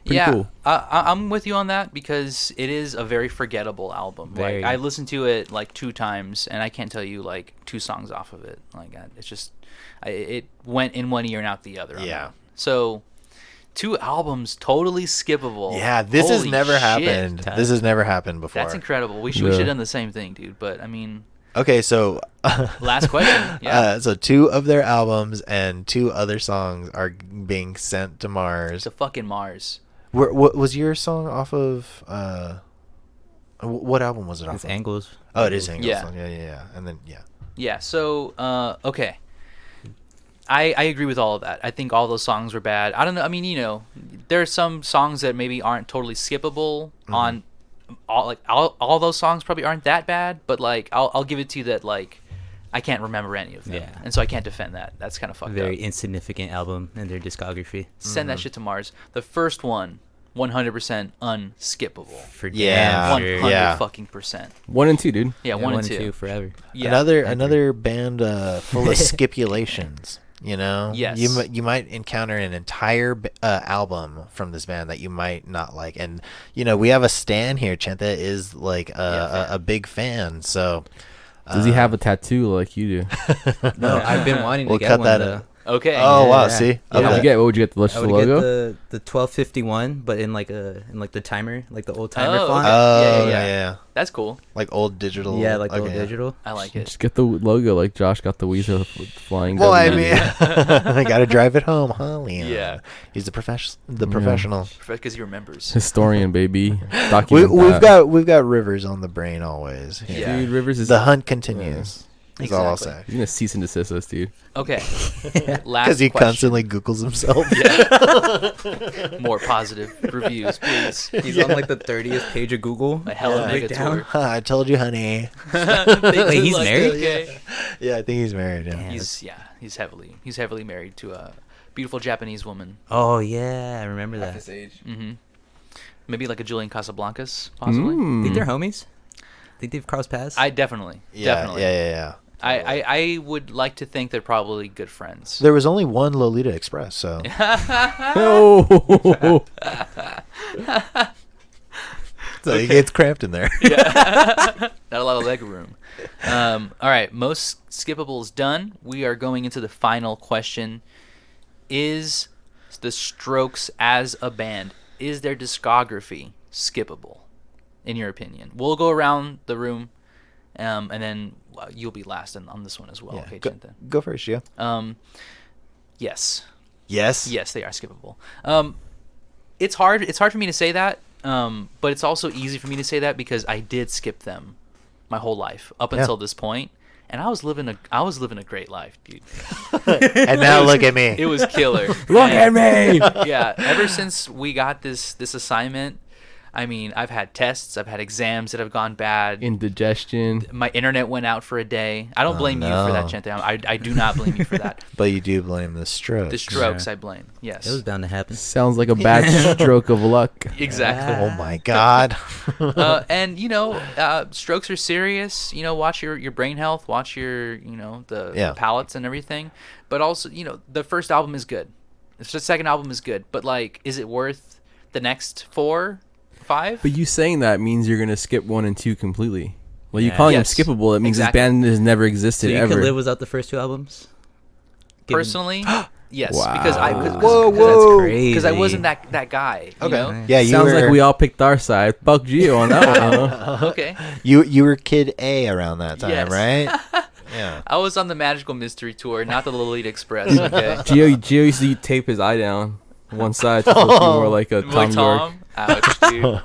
Pretty yeah, cool. I'm with you on that because it is a very forgettable album. Very. Like I listened to it like 2 times, and I can't tell you like 2 songs off of it. Like it's just, it went in one ear and out the other. on Yeah. that. So, 2 albums totally skippable. Yeah, this has Holy never shit. happened. This has never happened before. That's incredible. We should Yeah. have done the same thing, dude. But I mean, Okay, so last question. Yeah. so 2 of their albums and 2 other songs are being sent to Mars. to fucking Mars. What was your song off of? What album was it off It's of? Angles. Oh, it is Angles. Yeah. Yeah. And then Yeah. So okay. I agree with all of that. I think all those songs were bad. I don't know. I mean, there are some songs that maybe aren't totally skippable. On all those songs probably aren't that bad, but like I'll give it to you that like I can't remember any of them, Yeah. and so I can't defend that. That's kind of fucked Very up. insignificant album in their discography. Send that shit to Mars. The first one, 100% unskippable. For Yeah. damn sure. 100 Yeah. fucking percent. 1 and 2, dude. Yeah, Yeah, one and two. forever. Yeah. another band full of stipulations. Yes. You might encounter an entire album from this band that you might not like, and we have a stan here. Chenta is like a big fan, so. Does he have a tattoo like you do? No, I've been wanting to We'll get cut one that though. out. Okay. Oh wow! Yeah. See, What would you get? What would you get? The I Lush would logo? get the 1251, but in like the timer, like the old timer Oh, font. okay. Oh Yeah. yeah. That's cool. Like old digital. Yeah, like the old okay. digital. I like it. Just get the logo like Josh got the Weezer flying. Well, I W. mean, I gotta drive it home, huh, Leon? Yeah. He's the professional. Because he remembers. Historian, baby. Document We've got Rivers on the brain always. Yeah. Dude, Rivers is The hunt continues. That's all I'll Exactly. say. He's gonna cease and desist us, dude. Okay. Last Because he question. constantly Googles himself. More positive reviews, please. He's on like the 30th page of Google. A hella mega breakdown. tour. Huh, I told you, honey. Wait, he's married? Okay. Yeah, I think he's married. Yeah. He's heavily married to a beautiful Japanese woman. Oh yeah, I remember that. Mm-hmm. Maybe like a Julian Casablancas, possibly. Think they're homies? Think they've crossed paths? I definitely. Yeah. I would like to think they're probably good friends. There was only one Lolita Express, so Oh. so it gets cramped in there. Not a lot of leg room. All right, most skippables done. We are going into the final question. Is the Strokes as a band, is their discography skippable, in your opinion? We'll go around the room, and then you'll be last on this one as well. Yeah, Okay, go, Chenta. go first, Gio. Yes. Yes. Yes, they are skippable. It's hard for me to say that, but it's also easy for me to say that because I did skip them my whole life up until this point, and I was living a great life, dude. And now look at me. It was killer. Look at me. Yeah, ever since we got this assignment, I mean, I've had tests, I've had exams that have gone bad. Indigestion. My internet went out for a day. I don't blame you for that, no. Chenta. I do not blame you for that. But you do blame the Strokes. The Strokes, I blame. Yes. it was bound to happen. Sounds like a bad stroke of luck. Exactly. Oh my God. And strokes are serious. Watch your brain health. Watch your the palates and everything. But also the first album is good. The second album is good. But like, is it worth the next 4, 5? But you saying that means you're gonna skip 1 and 2 completely. Well, you Yeah. calling Yes, them skippable. That means exactly. this band has never So existed you ever. could live without the first 2 albums? Given- Personally, yes, Wow. because Whoa, That's crazy. because I wasn't that guy. You Okay. know? Yeah, you Sounds were, like we all picked our side. Fuck Gio on that one. Huh? Okay. you were kid A around that time, Yes. right? Yeah. I was on the Magical Mystery Tour, not the Lolita Express. Okay. Gio used to tape his eye down one side to look more like a Boy, Tom York. Tom. Ouch, dude.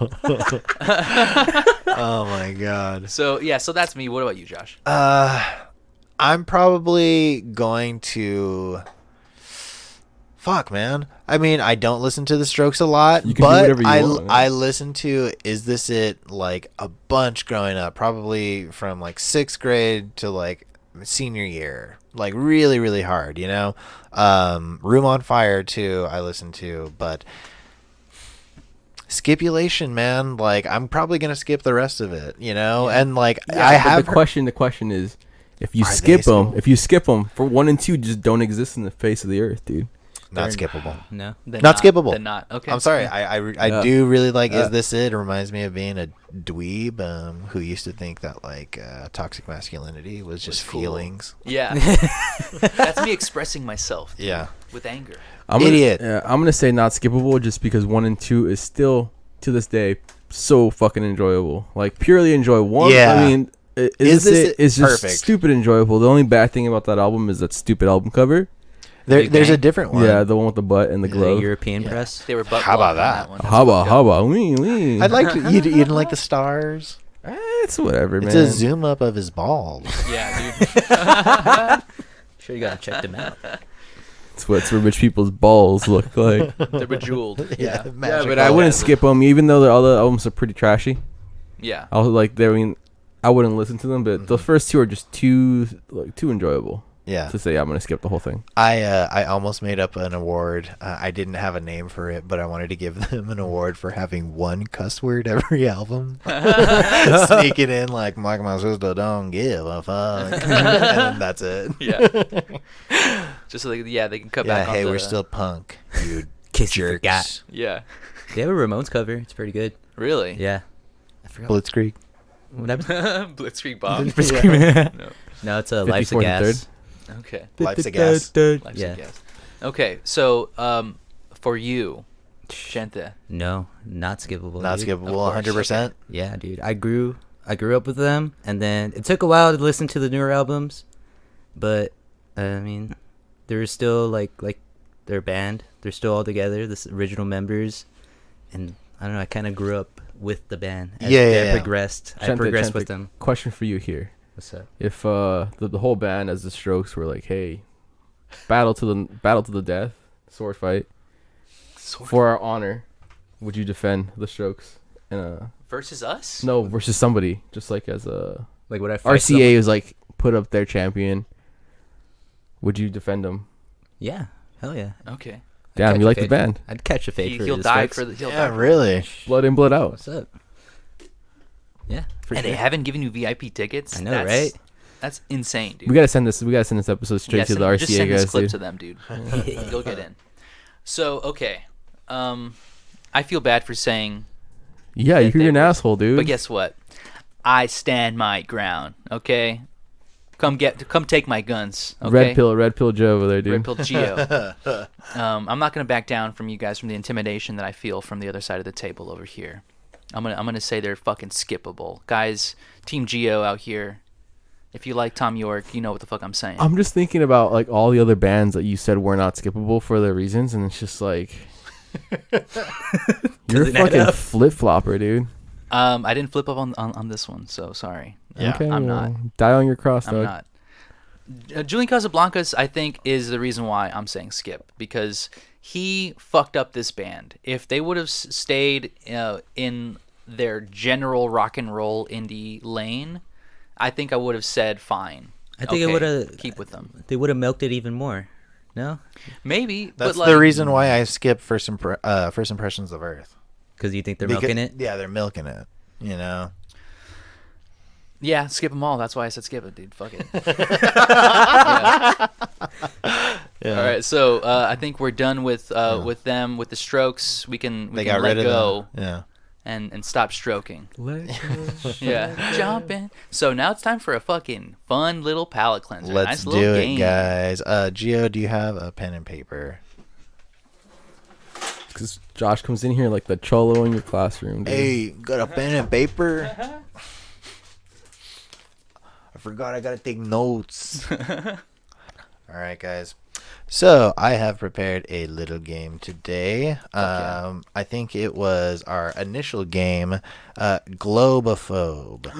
Oh my God. So that's me. What about you, Josh? I'm probably going to. Fuck, man. I mean, I don't listen to the Strokes a lot, You can do but whatever you want, man. I listen to Is This It like a bunch growing up, probably from like 6th grade to like senior year, like really, really hard, Room on Fire too, I listen to, but Skipulation, man, like I'm probably gonna skip the rest of it, and like I But have the question is, if you Are they skip them for 1 and 2, just don't exist in the face of the earth, dude. not skippable. No. Then Not skippable. Then not. Okay. I'm sorry. I Yeah. do really like Is This It? It reminds me of being a dweeb who used to think that like toxic masculinity was just cool. feelings. Yeah. That's me expressing myself. Dude, Yeah. With anger. Idiot. I'm gonna say not skippable just because 1 and 2 is still to this day so fucking enjoyable. Like purely enjoyable. Yeah. I mean, Is This It? it's just Perfect. stupid enjoyable. The only bad thing about that album is that stupid album cover. There's a Bang? different one. Yeah, the one with the butt and the The glove. European press. They were butt How about plug on that? one. That's How fucked about up. wee? I'd like to. You didn't like the stars? It's whatever, man. It's a zoom up of his balls. Yeah, dude. Sure, you gotta check them out. It's what's where rich people's balls look like. They're bejeweled. Yeah. Yeah, magical. but I wouldn't skip them, even though all the albums are pretty trashy. Yeah. I was like, I wouldn't listen to them, but the first two are just too enjoyable Yeah. to say I'm gonna skip the whole thing. I almost made up an award. I didn't have a name for it, but I wanted to give them an award for having one cuss word every album. Sneak it in like Mike my sister don't give a fuck. And then that's it. Yeah. Just so they can cut Yeah, back on hey, the, we're still punk, you Kiss you jerks. forgot. Yeah. They have a Ramones cover. It's pretty good. Really? Yeah. I forgot. Blitzkrieg. What happened? Blitzkrieg Bob. No. No, it's a Life's a 54th and Gas. Okay. Life's a gas. Life's Yeah. a guess. Okay, so for you, Gente. No, not skippable. Not dude. skippable, Of course, 100%. Yeah, dude. I grew up with them, and then it took a while to listen to the newer albums, but I mean, they're still like their band. They're still all together, the original members, and I don't know. I kind of grew up with the band. As Yeah. progressed. I progressed with them. Question for you here: What's up? if the whole band, as the Strokes, were like, hey, battle to the death, sword fight for our honor, would you defend the Strokes? Versus us? No, versus somebody, just like as a Like, would I fight RCA was like put up their champion. Would you defend them? Yeah, hell yeah. Okay. Damn, Catch you a like the fade. band. I'd catch a fade for He'll the die Strokes. for the. He'll Yeah, die. really. Blood in, blood out. What's up? Yeah, for And sure. they haven't given you VIP tickets. I know, right? That's insane, dude. We gotta send this. We gotta send this episode straight Yeah, to the just RCA send this guys, clip dude. to them, dude. Go get in. So okay, I feel bad for saying, Yeah, that you're they an were- asshole, dude. but guess what? I stand my ground. Okay, come take my guns. Okay? Red pill Joe over there, dude. Red pill Gio. I'm not gonna back down from you guys from the intimidation that I feel from the other side of the table over here. I'm gonna say they're fucking skippable, guys. Team Gio out here. If you like Tom York, you know what the fuck I'm saying. I'm just thinking about like all the other bands that you said were not skippable for their reasons, and it's just like you're a Doesn't add fucking up. flip flopper, dude. I didn't flip up on this one, so sorry. Yeah. Okay, I'm well, not. Die on your cross, I'm dog. not. Julian Casablancas, I think, is the reason why I'm saying skip, because he fucked up this band. If they would have stayed in their general rock and roll indie lane, I think I would have said fine. I think it okay, would've- keep with them. They would have milked it even more. No, Maybe, That's but like, the reason why I skip first impressions of Earth. because you think they're Because- milking it. Yeah, they're milking it. You know. Yeah, skip them all. That's why I said skip it, dude. Fuck it. Yeah. Yeah. All right, so I think we're done with them with the Strokes. We can They can got let rid go of them. Yeah. and stop stroking. Let go. Yeah, jumping. So now it's time for a fucking fun little palate cleanser. Let's nice do little it, game. guys. Gio, do you have a pen and paper? Because Josh comes in here like the cholo in your classroom, dude. Hey, got a pen and paper? I forgot I gotta take notes. All right, guys. So I have prepared a little game today. yeah. I think it was our initial game, Globophobe.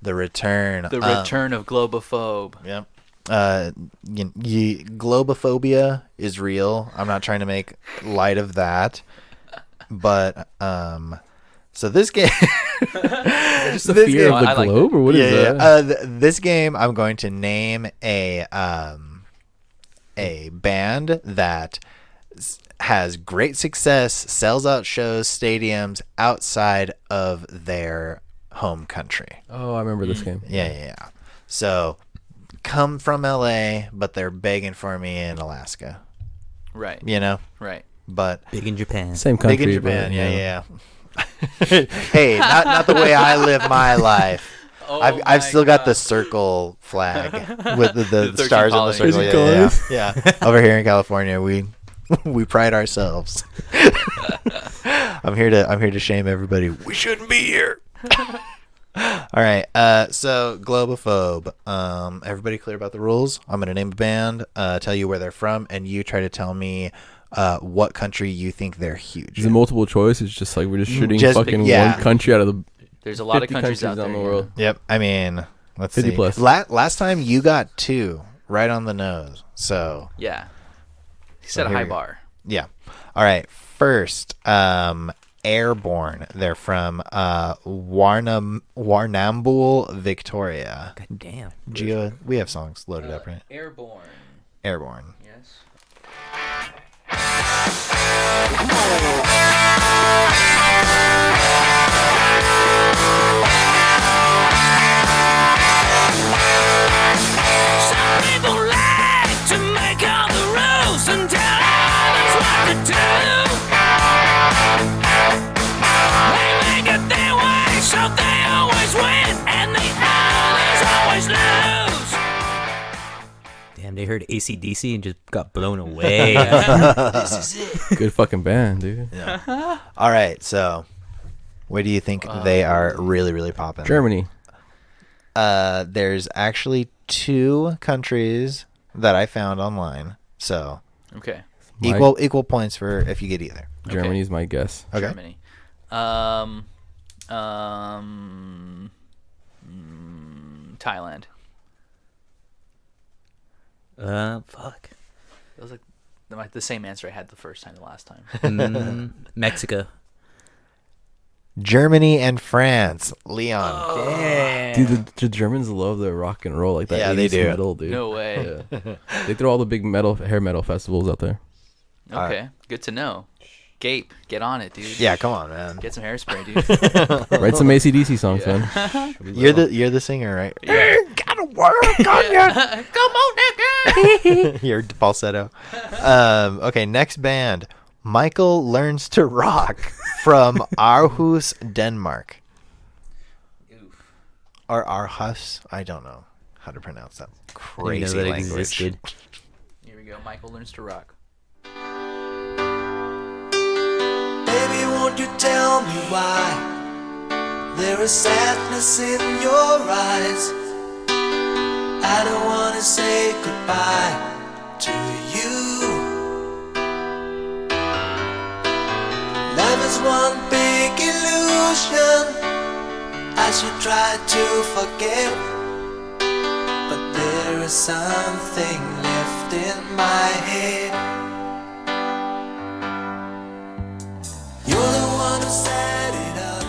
The return. The return of Globophobe. Yep. Globophobia is real. I'm not trying to make light of that, but so this game. Just the this fear game- of the I like globe, or what is that? This game, I'm going to name a band that has great success, sells out shows, stadiums outside of their home country. Oh, I remember this game. Yeah. So, come from LA, but they're begging for me in Alaska. Right. You know, Right. but Big in Japan. Same country. big in Japan. but, Yeah. Hey, not the way I live my life. Oh I've still got the circle flag with the 13 stars on the colonies. circle. Yeah. Over here in California, we pride ourselves. I'm here to shame everybody. We shouldn't be here. All right. So Globophobe. Everybody clear about the rules? I'm gonna name a band, tell you where they're from, and you try to tell me what country you think they're huge. Is it multiple choice? It's just like we're just shooting Just- fucking yeah. one country out of the There's a lot of 50 countries out there in the yeah. world. Yep. I mean, let's 50 see. plus. Last time you got 2 right on the nose. So Yeah. He set a here high we go. bar. yeah. All right. First, Airborne. They're from Warrnambool, Victoria. God damn. Gio, we have songs loaded up, right? Airborne. Airborne. Yes. Some people like to make all the rules and tell others what to do. They make it their way, so they always win, and the others always lose. Damn, they heard AC/DC and just got blown away. This is it. Good fucking band, dude. Yeah. All right. So, where do you think they are really, really popping? Germany. There's actually 2 countries that I found online. So, Okay. My- equal points for if you get either. Germany's my guess. Okay. Germany. Thailand. Fuck. That was like the same answer I had the first time, the last time. Mexico. Germany and France. Leon. Dude, the Germans love their rock and roll like that. Yeah, they 80s do. Metal, dude. No way. Yeah. They throw all the big hair metal festivals out there. Okay. Good to know. Gape, get on it, dude. Yeah, come on, man. Get some hairspray, dude. Write some AC/DC songs, man. You're the singer, right? Yeah. Gotta work on ya. Come on, nigga. Your falsetto. Okay, next band. Michael Learns to Rock from Aarhus, Denmark. Or Aarhus? I don't know how to pronounce that crazy Didn't know that language. existed. Here we go. Michael Learns to Rock. Baby, won't you tell me why there is sadness in your eyes? I don't wanna say goodbye to you. Love is one big illusion I should try to forget, but there is something left in my head. You're the one who set it up.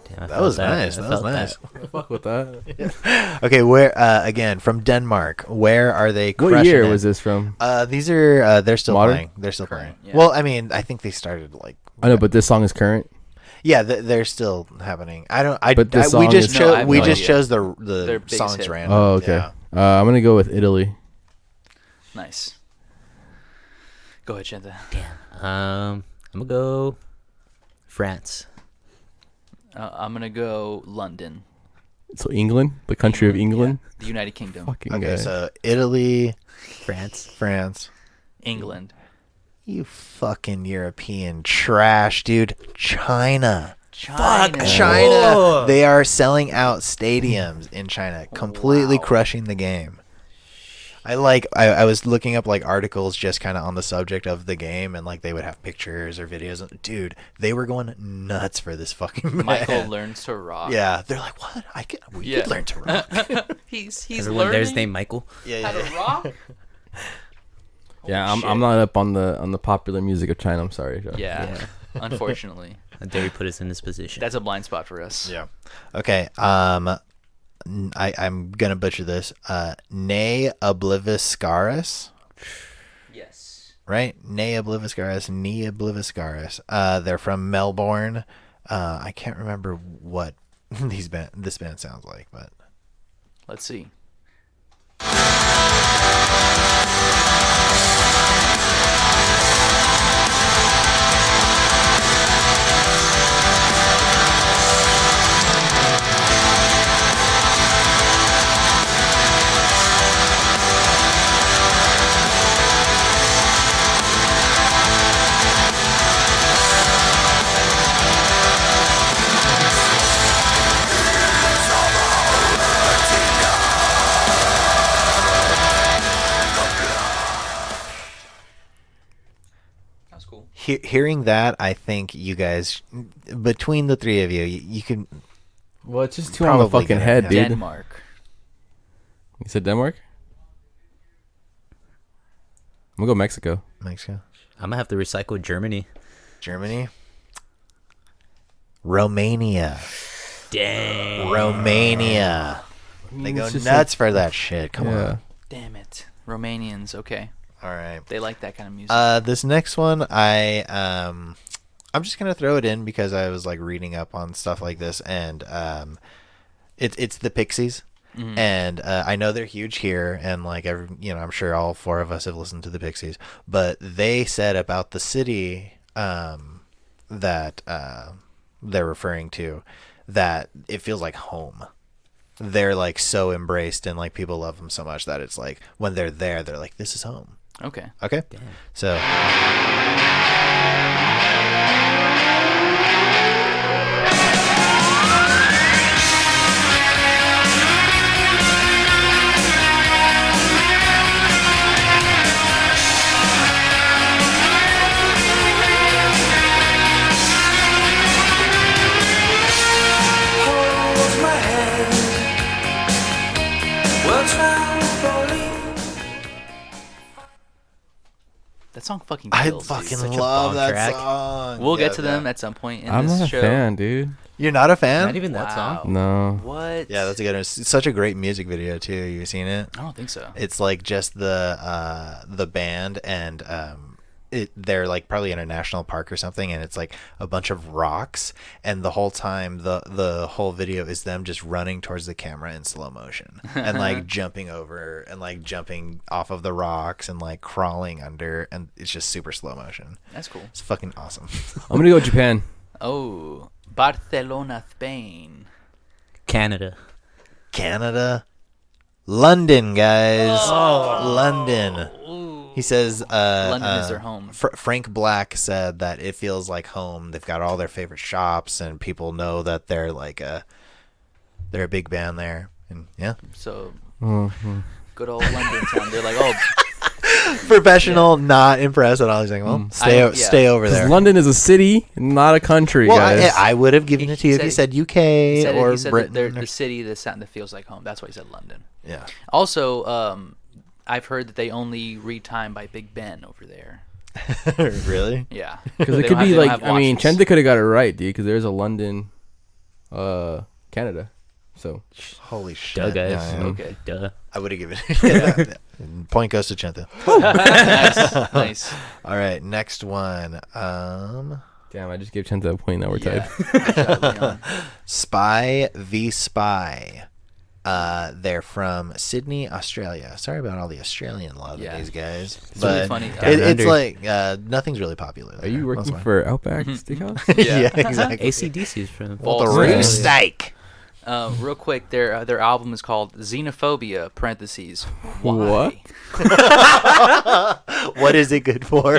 Damn, I That was felt nice. I That was felt nice. Fuck with that. Okay, where again from Denmark? Where are they? What crushing year it? was this from? These are they're still Modern? playing. They're still Current, playing. yeah. Well, I mean, I think they started like. I know, but this song is current. Yeah, they're still happening. I don't. But the we song just is- No, I chose. have We no just idea. chose Their the biggest songs hit. random. Oh, okay. Yeah. I'm gonna go with Italy. Nice. Go ahead, Shanta. I'm gonna go France. I'm gonna go London, So England, the country of England. the United Kingdom, Fucking Okay, guy. so Italy, France. France. England. You fucking European trash, dude. China. China. Fuck China. Whoa. They are selling out stadiums in China, completely Wow. crushing the game. I was looking up like articles just kind of on the subject of the game, and like they would have pictures or videos. Dude, they were going nuts for this fucking man. Michael Learns to Rock. Yeah, they're like, what? We Yeah. could learn to rock. He's Everyone learning there's named Michael. Yeah, how yeah, to yeah. rock. Yeah, Holy I'm shit. not up on the popular music of China. I'm sorry. Josh. Yeah, unfortunately, How dare you put us in this position? that's a blind spot for us. Yeah. Okay. I'm gonna butcher this. Ne obliviscaris, Yes. right? Ne obliviscaris, ne obliviscaris. They're from Melbourne. I can't remember what this band sounds like, but Let's see. hearing that, I think you guys, between the three of you, you can. Well, it's just too on the Probably fucking gonna- head, yeah. dude. Denmark. You said Denmark? I'm gonna go Mexico. Mexico, I'm gonna have to recycle Germany. Germany, Romania. Dang. Romania. They go It's just nuts for that shit. Come Yeah. on. Damn it. Romanians. Okay. All right. They like that kind of music. This next one, I'm just gonna throw it in because I was like reading up on stuff like this, and it's the Pixies, and I know they're huge here, and like I'm sure all four of us have listened to the Pixies, but they said about the city that they're referring to that it feels like home. They're like so embraced, and like people love them so much that it's like when they're there, they're like, this is home. Okay. Okay. Damn. So. Hold my hand. What's wrong, Pauline? That song fucking I kills. dude. fucking such a love bomb that track. song. We'll Yeah, get to them yeah. at some point in I'm this not a show. fan, dude. You're not a fan? Not even that Wow. song. No. What? Yeah, that's a good one. It's such a great music video too. You seen it? I don't think so. It's like just the band and they're like probably in a national park or something, and it's like a bunch of rocks, and the whole time the whole video is them just running towards the camera in slow motion and like jumping over and like jumping off of the rocks and like crawling under, and it's just super slow motion. That's cool. It's fucking awesome. I'm gonna go Japan. Oh, Barcelona, Spain. Canada. Canada, London, guys. London. He says London is their home. Frank Black said that it feels like home. They've got all their favorite shops, and people know that they're like they're a big band there. And yeah, So Mhm. good old London town. They're like, oh, professional, not impressed at all. He's like, well, yeah. stay over 'Cause there. London is a city, not a country, Well, guys. I would have given it to you if you said UK he said, or he said Britain. that they're the city that feels like home. That's why he said London. Yeah. Also, I've heard that they only read time by Big Ben over there. Really? Yeah, Because They it don't could have- be they don't like, have I mean, watches. Chente could have got it right, dude, because there's a London, Canada. So, Holy shit. Duh, guys. Yeah, yeah. Okay. Duh. I would have given it. Yeah. Point goes to Chenta. nice, nice. All right, next one. damn, I just gave Chente a point. Now we're Yeah. tied. Good job, Leon. Spy v Spy. They're from Sydney, Australia. Sorry about all the Australian love Yeah. of these guys, It's but really funny. it's under. like nothing's really popular. Are there. you That's working why. for Outback Steakhouse? yeah, exactly. ACDC's from. Well, the False. roost steak. Real quick, their album is called Xenophobia (parentheses). Why? What? What is it good for?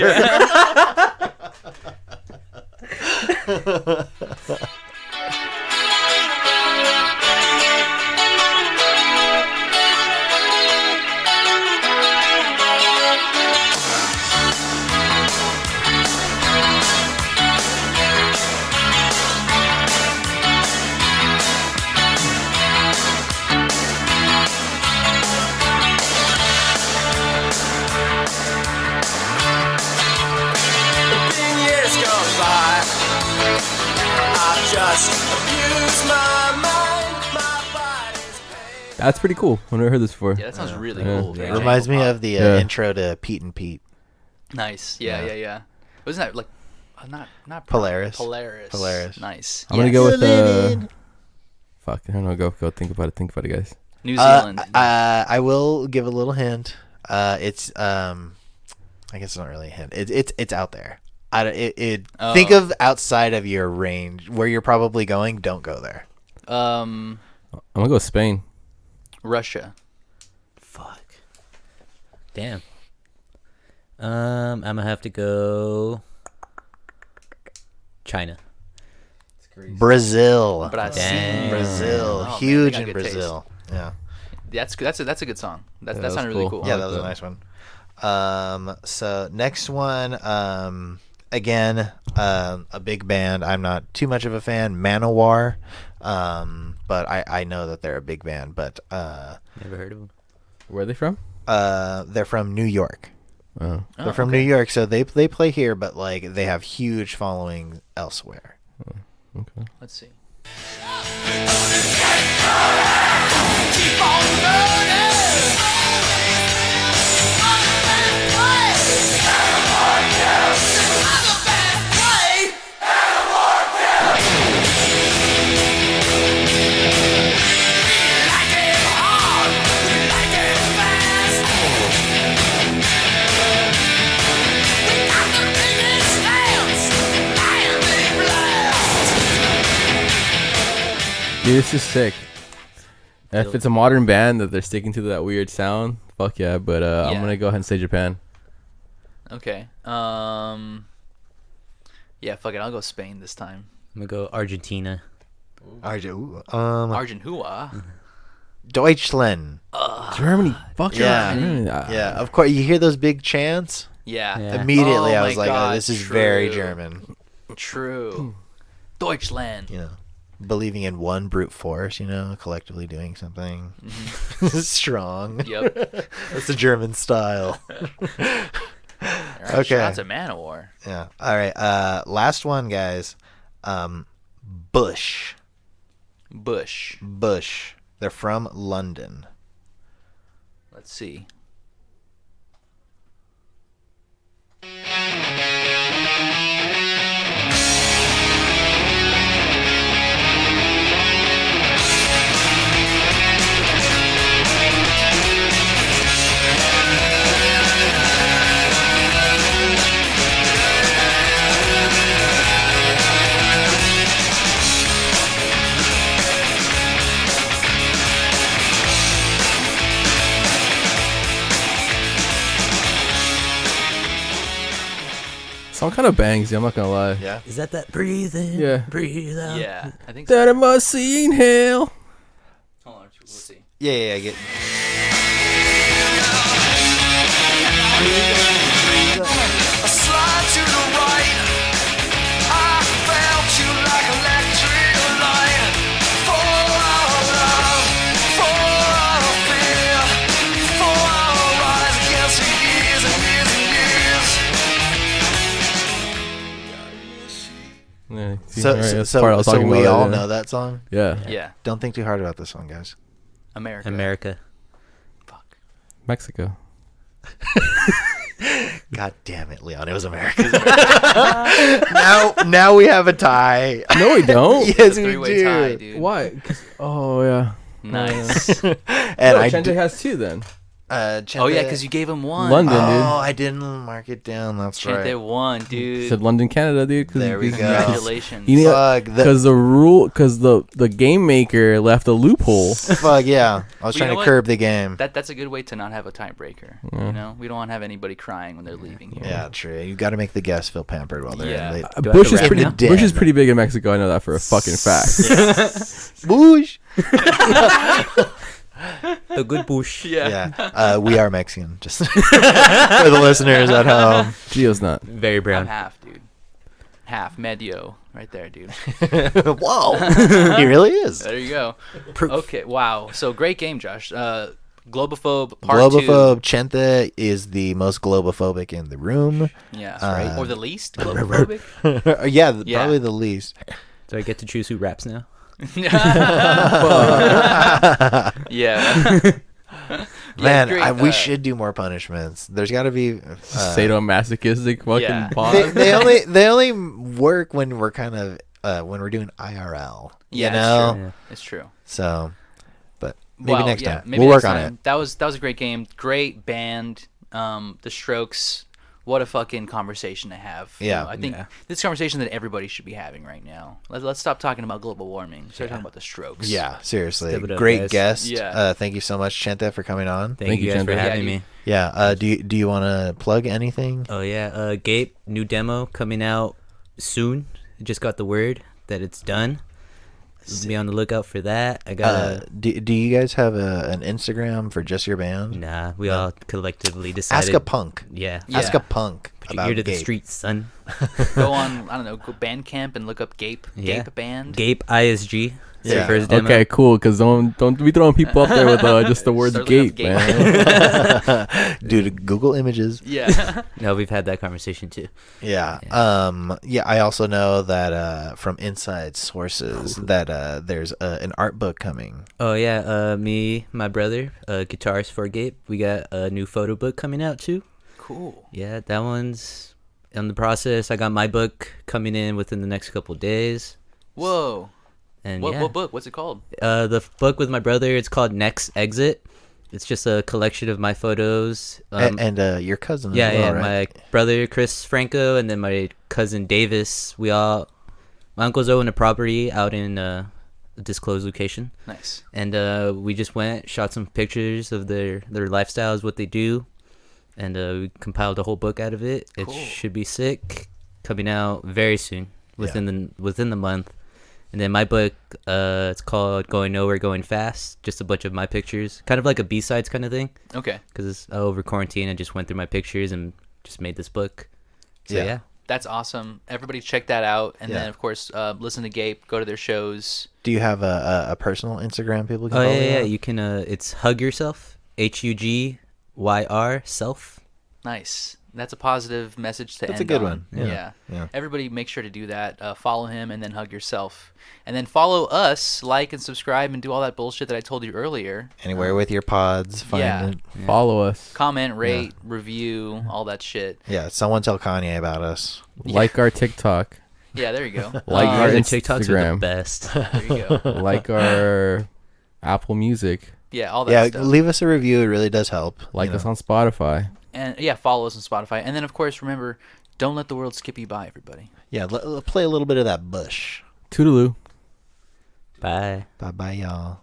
Been years gone by. I've just abused my mind. My body's pain. That's pretty cool. I've never heard this before. Yeah, that sounds really Yeah. cool. Very Reminds me jangle of the Yeah. intro to Pete and Pete. pop. Nice. Yeah, Yeah. yeah, yeah. Wasn't that like not Polaris. Polaris. Polaris. Nice. I'm gonna Yes. go with fuck. I don't know. Go. Think about it, guys. New Zealand. I will give a little hint. It's I guess it's not really a hint. It's out there. Think Oh. of outside of your range where you're probably going. Don't go there. I'm gonna go with Spain. Russia. Fuck. Damn. I'm gonna have to go. China. Brazil. Brazil. Damn. Brazil. Oh, man, they Huge got in good Brazil. Yeah. That's a good song. That that sounded was really cool. cool. Yeah, like that was a that. nice one. So next one, again, a big band. I'm not too much of a fan. Manowar, but I know that they're a big band. But Never heard of them. Where are they from? they're from New York. Oh. They're from New York, so they play here, but like they have huge following elsewhere. Okay. Let's see. Dude, this is sick. If it's a modern band that they're sticking to that weird sound, fuck yeah. But I'm Yeah. gonna go ahead and say Japan. Okay. Yeah, fuck it. I'll go Spain this time. I'm gonna go Argentina. Argentina. Deutschland. Germany. Fuck Yeah. Germany. Yeah, of course. You hear those big chants. Yeah. Yeah. Immediately, Oh I my was like, God, "Oh, this is very true. German." True. Deutschland. You know, believing in one brute force. You know, collectively doing something strong. Yep. That's the German style. All right, Okay. Shots at Manowar. Yeah. All right. Last one, guys. Bush. Bush. Bush. They're from London. Let's see. Song kind of bangs. I'm not gonna lie. Yeah. Is that breathe in? Yeah. Breathe out. Yeah, I think so. That I must inhale. Hold on, we'll see. Yeah. Get. A slide to the right. I felt you like electric light. For our love, for our fear, for our rise against the years and years and years. Yeah, see, So, right, so, that's the part I was so talking we about all earlier. know that song. Yeah. Yeah. Don't think too hard about this one, guys. America. America. Fuck. Mexico. God damn it, Leon! It was America. now we have a tie. No, we don't. Yes, we Three-way tie, do. dude. Why? Oh yeah. Nice. And No, I Chente d- has two then. Oh yeah, because you gave him one. London, Oh, dude. I didn't mark it down. That's Chante right. won, dude. Said London, Canada, dude. 'cause There we these- go. Congratulations. You need Fuck, because the game maker left a loophole. Fuck yeah! I was Well, you trying know to what? curb the game. That's a good way to not have a tiebreaker. Yeah. You know, we don't want to have anybody crying when they're leaving here. Yeah, true. You got to make the guests feel pampered while they're Yeah. in. Do I have Bush to is rap pretty. now? Bush is pretty big in Mexico. I know that for a fucking fact. Bush. The good bush. Yeah. We are Mexican. Just for the listeners at home. Gio's not. Very I'm brown. half, dude. Half medio, right there, dude. Whoa, he really is. There you go. Proof. Okay, wow. So great game, Josh. Globophobe part Globophobe. Chente is the most globophobic in the room. 2. Yeah, right. Or the least globophobic. Yeah, Yeah. probably the least. Do I get to choose who raps now? Yeah. Man, great, we should do more punishments. There's got to be. Sadomasochistic fucking Yeah. pause. They only work when we're kind of when we're doing IRL. Yeah, you know. Yeah. It's true. So, but maybe Well, next yeah, time maybe we'll next work on time. it. That was a great game. Great band. The Strokes. What a fucking conversation to have. You Yeah. know, I think this is a conversation that everybody should be having right now. Let's stop talking about global warming. Start talking about the Strokes. Yeah, seriously, Step it up, great guys. guest. Yeah. Thank you so much, Chente, for coming on. Thank you guys Chandler. for having Yeah, me. Yeah. Do you want to plug anything? Oh yeah, Gape, new demo coming out soon. I just got the word that it's done. Be on the lookout for that. I got Do you guys have an Instagram for just your band? nah. We all collectively decided. Ask a punk. Yeah. Yeah. Ask a punk. about Ear to the Gape. streets, son. Go on, I don't know, go Bandcamp and look up Gape. Yeah. Gape band. Gape ISG. It's Yeah. the first demo. Okay, cool. Because don't be throwing people up there with just the words Start looking up gate, man. Dude, Google Images. Yeah. No, we've had that conversation too. Yeah. Yeah. I also know that from inside sources that there's an art book coming. Oh yeah, me, my brother, guitarist for Gape. We got a new photo book coming out too. Cool. Yeah, that one's in the process. I got my book coming in within the next couple days. Whoa. And What, yeah, what book? What's it called? the book with my brother, it's called Next Exit. It's just a collection of my photos. And your cousin Yeah, as well, yeah, right? my brother Chris Franco, and then my cousin Davis. My uncles own a property out in a disclosed location, Nice. and we just went, shot some pictures of their lifestyles, what they do, and we compiled a whole book out of it. It Cool. should be sick, coming out very soon, within the month. And then my book, it's called Going Nowhere, Going Fast. Just a bunch of my pictures, kind of like a B-sides kind of thing. Okay. Because over quarantine, I just went through my pictures and just made this book. So Yeah. yeah. That's awesome. Everybody check that out. And Yeah. then, of course, listen to Gape. Go to their shows. Do you have a personal Instagram people can Oh follow? yeah. you on? You can. It's Hug Yourself. HUGYR self. Nice. That's a positive message to That's a end good on. one. Yeah. Yeah. Everybody make sure to do that. Follow him and then hug yourself. And then follow us, like and subscribe and do all that bullshit that I told you earlier. Anywhere with your pods, find Yeah. it. Follow us. Comment, rate, review, all that shit. Yeah, someone tell Kanye about us. Like our TikTok. Yeah, there you go. Like Um, our the TikToks are the Instagram. best. there you go. Like our Apple Music. Yeah, all that Yeah, stuff. leave us a review. It really does help. Like you us know. on Spotify. And yeah, follow us on Spotify. And then, of course, remember, don't let the world skip you by, everybody. Yeah, play a little bit of that Bush. Toodaloo. Bye. Bye bye, y'all.